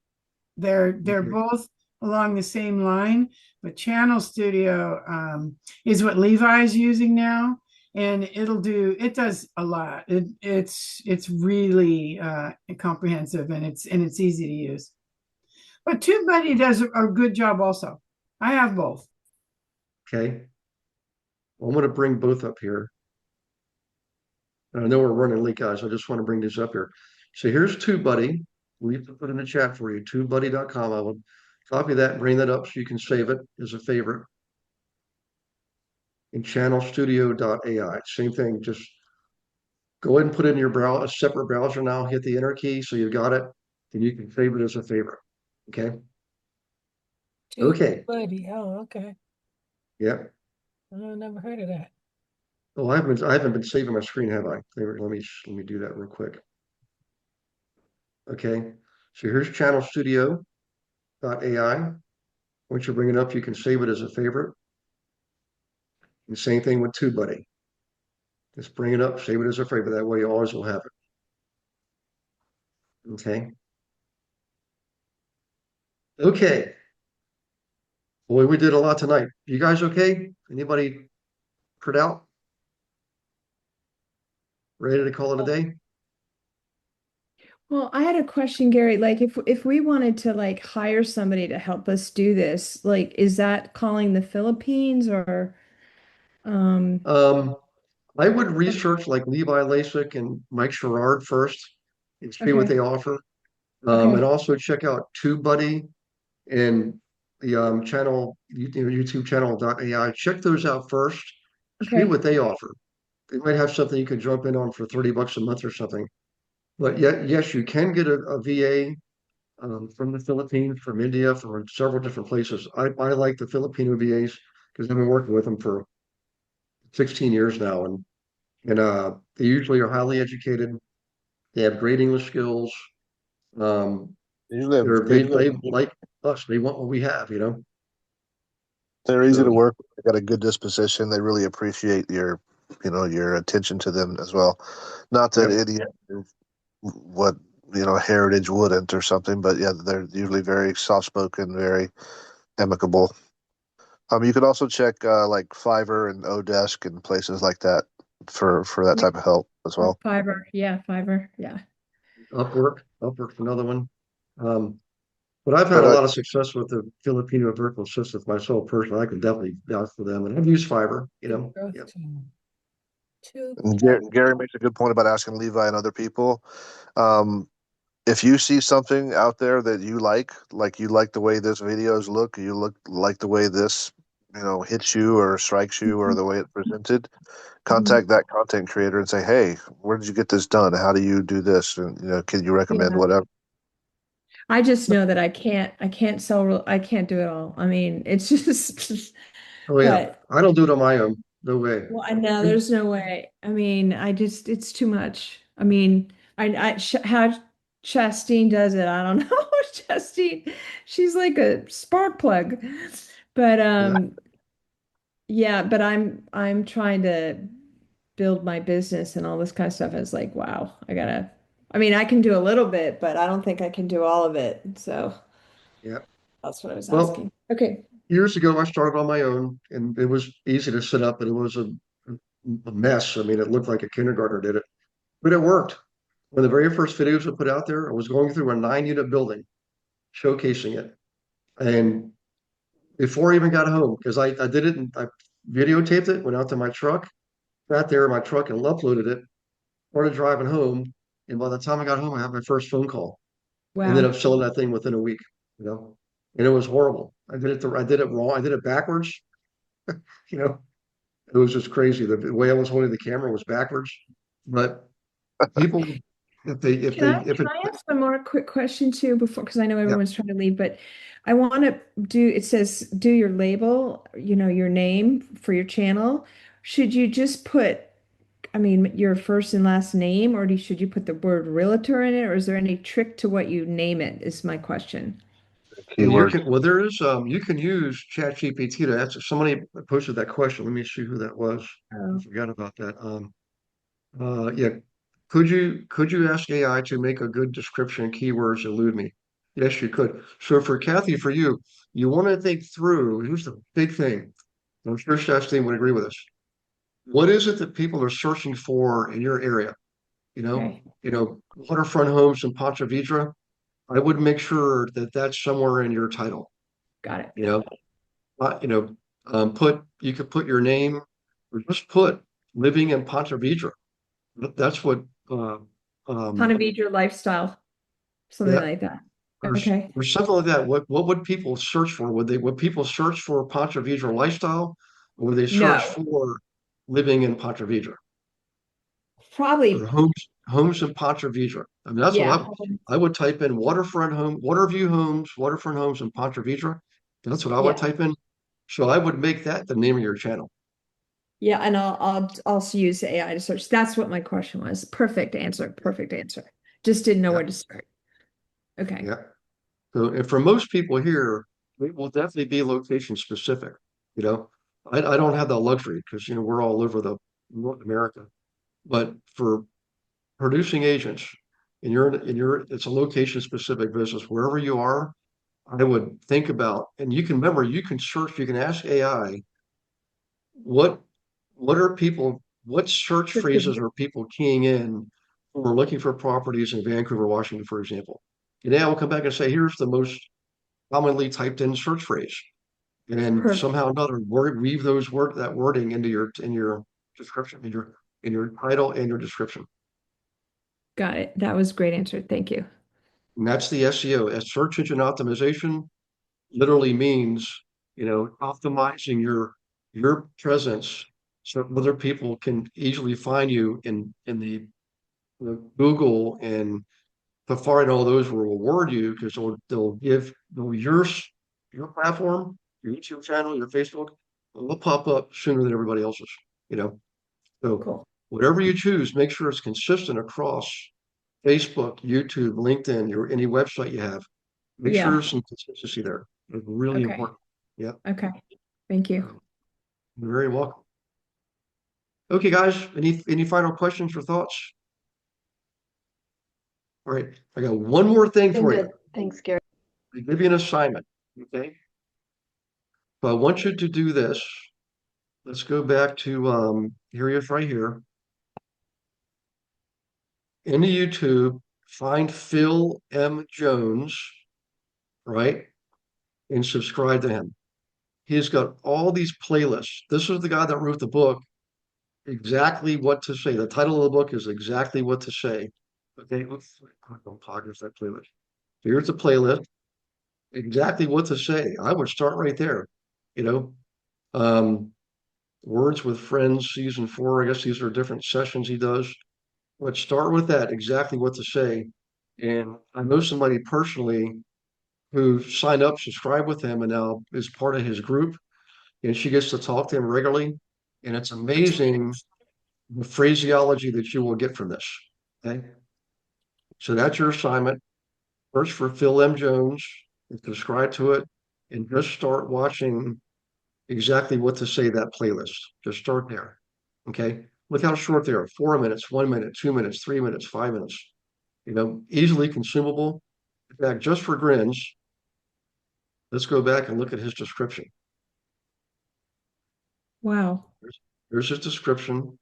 They're Okay. both along the same line, but Channel Studio is what Levi's using now, and it does a lot. It's really comprehensive and it's easy to use. But TubeBuddy does a good job also. I have both. Okay. Well, I'm going to bring both up here. I know we're running late, guys. I just want to bring this up here. So here's TubeBuddy. We have to put in the chat for you, tubebuddy.com. I will copy that and bring that up so you can save it as a favorite. And channelstudio.ai. Same thing. Just go ahead and put it in your browser, a separate browser now. Hit the enter key so you've got it. And you can save it as a favorite. Okay. Okay. Buddy. Oh, okay. Yeah. I never heard of that. Oh, I haven't been saving my screen, have I? Let me do that real quick. Okay. So here's channelstudio.ai. Once you bring it up, you can save it as a favorite. And same thing with TubeBuddy. Just bring it up, save it as a favorite. That way you always will have it. Okay. Okay. Boy, we did a lot tonight. You guys okay? Anybody put out? Ready to call it a day? Well, I had a question, Gary. Like if we wanted to like hire somebody to help us do this, like is that calling the Philippines or um I would research like Levi Lasik and Mike Sherrard first and see what okay. they offer. And Okay. also check out TubeBuddy and the channel, YouTube channel.ai. Check those out first. See Okay. what they offer. they might have something you can jump in on for 30 bucks a month or something. But yet, yes, you can get a VA from the Philippines, from India, from several different places. I like the Filipino VAs because I've been working with them for 16 years now, and they usually are highly educated. They have great English skills. Um, They usually they like us. They want what we have, you know. they're easy to So work with. They got a good disposition. They really appreciate your attention to them as well. Not that yep, any what heritage wouldn't or something, but yeah, they're usually very soft spoken, very amicable. You could also check like Fiverr and Odesk and places like that for that Yeah. type of help as Or well. Fiverr. Yeah, Fiverr. Yeah. Upwork's another one. Um, but I've had But a lot of success with the Filipino virtual assistants myself personally. I can definitely vouch for them, and I've used Fiverr, you know. Growth Yep. team. Two and chat. Gary makes a good point about asking Levi and other people. Um, if you see something out there that you like the way this videos look, you look like the way this, hits you or strikes you or the way it's presented, Mhm. contact that content creator and say, hey, where did you get this done? How do you do this? And, can you recommend Yeah. whatever? I just know that I can't I can't do it all. I mean, it's just, Oh yeah, but I don't do it on my own. No way. well, I know there's no way. I mean, it's too much. I mean, how Chastine does it, I don't know. Chastine, she's like a spark plug. But Yeah, yeah, but I'm trying to build my business and all this kind of stuff. It's like, wow, I mean, I can do a little bit, but I don't think I can do all of it. So yeah. that's what I was Well, asking. Okay. years ago, I started on my own, and it was easy to set up, and it was a mess. I mean, it looked like a kindergartner did it, but it worked. When the very first videos were put out there, I was going through a 9 unit building, showcasing it, and before I even got home, because I did it and I videotaped it, went out to my truck, sat there in my truck and uploaded it, started driving home, and by the time I got home, I had my first phone call. Ended Wow. up selling that thing within a week, you know, and it was horrible. I did it wrong. I did it backwards, you know. It was just crazy. The way I was holding the camera was backwards. But people, if Can it, I ask one more quick question too before, because I know yeah, everyone's trying to leave, but I want to it says do your label, your name for your channel. Should you just put, I mean, your first and last name, or should you put the word realtor in it, or is there any trick to what you name it, is my question. and you Keyword. can, well, there is, you can use ChatGPT to answer. Somebody posted that question. Let me see who that was. I Oh, forgot about that. Yeah. Could you ask AI to make a good description, keywords elude me? Yes, you could. So for Kathy, for you, you want to think through, here's the big thing. I'm sure Shasteen would agree with us. What is it that people are searching for in your area? okay. Waterfront homes in Ponte Vedra. I would make sure that that's somewhere in your title. Got it. You know, uh, you know, you could put your name or just put living in Ponte Vedra. That's what, um, Ponte lifestyle, something yeah, like that. or, Okay. or something like that. What would people search for? Would people search for Ponte Vedra lifestyle, or would they search No, for living in Ponte Vedra or probably, homes in Ponte Vedra? I mean, that's what yeah. I would type in waterview homes, waterfront homes in Ponte Vedra. That's what I would Yeah. type in. So I would make that the name of your channel. Yeah, and I'll also use AI to search. That's what my question was. Perfect answer. Perfect answer. Just didn't know Yeah, where to start. Okay. yeah. So, and for most people here, it will definitely be location specific. You know, I don't have that luxury because we're all over the North America. But for producing agents, it's a location specific business wherever you are. I would think about, and you can remember, you can search, you can ask AI what what search phrases are people keying in when we're looking for properties in Vancouver, Washington, for example. And AI will come back and say, here's the most commonly typed in search phrase. And then Perfect. somehow or another weave that wording into your description, in your title and your description. Got it. That was a great answer. Thank you. And that's the SEO. As search engine optimization literally means, optimizing your presence so other people can easily find you in Google and Safari and all those will reward you because they'll your platform, your YouTube channel, your Facebook, will pop up sooner than everybody else's, you know. So Cool. whatever you choose, make sure it's consistent across Facebook, YouTube, LinkedIn, your any website you have. Make sure Yeah. there's some consistency there. It's really Okay. important. Yeah. Okay. Thank you. You're very welcome. Okay, guys, any final questions or thoughts? All right, I got one more thing Been for you. good. Thanks, Gary. I give you an assignment, okay? So I want you to do this. Let's go back to here he is right here. In the YouTube, find Phil M. Jones, right? And subscribe to him. He's got all these playlists. This is the guy that wrote the book, Exactly What to Say. The title of the book is Exactly What to Say. Okay, let's don't progress that playlist. Here's the playlist. Exactly what to say. I would start right there. You know, um, Words with Friends, season 4. I guess these are different sessions he does. Let's start with that. Exactly what to say. And I know somebody personally who signed up, subscribed with him, and now is part of his group. And she gets to talk to him regularly. And it's amazing the phraseology that you will get from this. Okay. So that's your assignment. First for Phil M. Jones, and subscribe to it, and just start watching Exactly What to Say that playlist. Just start there. Okay. Look how short they are 4 minutes, 1 minute, 2 minutes, 3 minutes, 5 minutes. Easily consumable. In fact, just for grins, let's go back and look at his description. Wow. There's his description.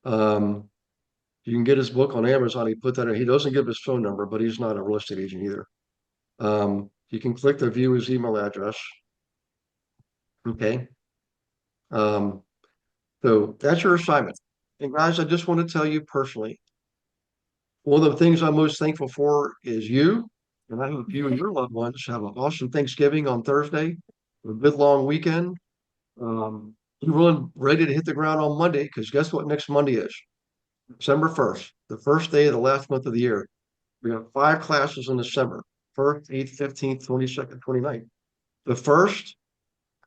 Um, you can get his book on Amazon. He put that in. He doesn't give his phone number, but he's not a real estate agent either. You can click to view his email address. Okay. Um, so that's your assignment. And guys, I just want to tell you personally, one of the things I'm most thankful for is you. And I hope you and your loved ones have an awesome Thanksgiving on Thursday, a good long weekend. You're really ready to hit the ground on Monday because guess what next Monday is? December 1st, the first day of the last month of the year. We have 5 classes in December, 1st, 8th, 15th, 22nd, 29th. The first,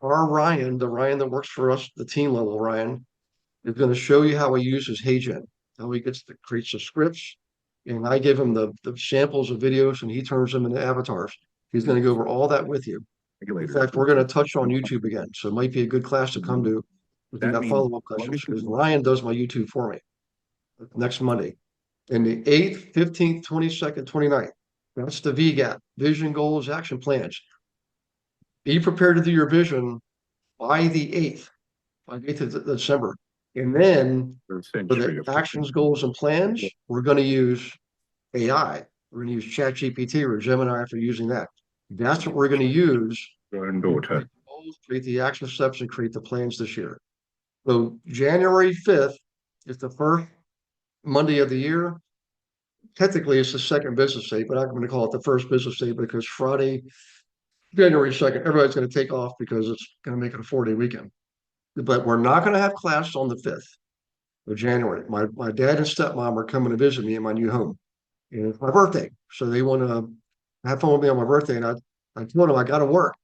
our Ryan, the Ryan that works for us, the team level Ryan, is going to show you how he uses HeyGen, how he creates the scripts, and I give him the samples of videos and he turns them into avatars. He's going to go over all that with you. In fact, we're going to touch on YouTube again, so it might be a good class to come to if you got follow-up questions because Ryan does my YouTube for me next Monday. And the 8th, 15th, 22nd, 29th, that's the VGAP, Vision Goals Action Plans. Be prepared to do your vision by the 8th, by the 8th of December. And then for the actions, goals, and plans, we're going to use AI. We're going to use ChatGPT or Gemini for using that. That's what we're going to use to create the goals, create the action steps, and create the plans this year. So January 5th is the first Monday of the year. Technically, it's the second business day, but I'm going to call it the first business day because Friday, January 2nd, everybody's going to take off because it's going to make it a 4-day weekend. But we're not going to have class on the 5th of January. My dad and stepmom are coming to visit me in my new home. And it's my birthday. So they want to have fun with me on my birthday. And I told them I got to work.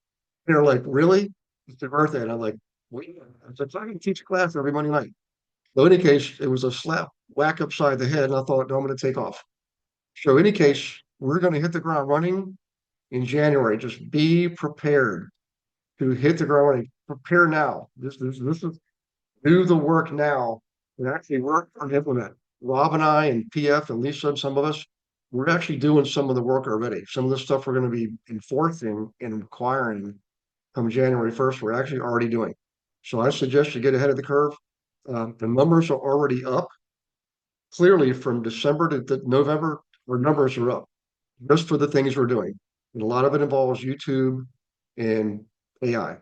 And they're like, really? It's your birthday. And I'm like, wait, I said, I can teach a class every Monday night. So in any case, it was a slap whack upside the head. And I thought, no, I'm going to take off. So in any case, we're going to hit the ground running in January. Just be prepared to hit the ground running. Prepare now. This is do the work now and actually work and implement. Rob and I and PF and Lisa and some of us, we're actually doing some of the work already. Some of the stuff we're going to be enforcing and requiring come January 1st, we're actually already doing. So I suggest you get ahead of the curve. The numbers are already up. Clearly from December to November, our numbers are up just for the things we're doing. And a lot of it involves YouTube and AI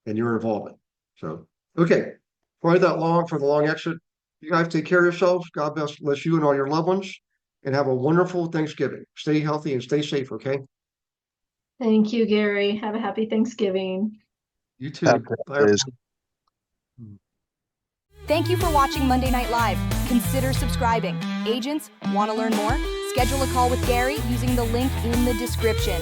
and your involvement. So, okay, probably that long for the long exit. You guys take care of yourselves. God bless you and all your loved ones, and have a wonderful Thanksgiving. Stay healthy and stay safe, okay? Thank you, Gary. Have a happy Thanksgiving. You too. Happy Bye, holidays. everyone. Thank you for watching Monday Night Live. Consider subscribing. Agents, want to learn more? Schedule a call with Gary using the link in the description.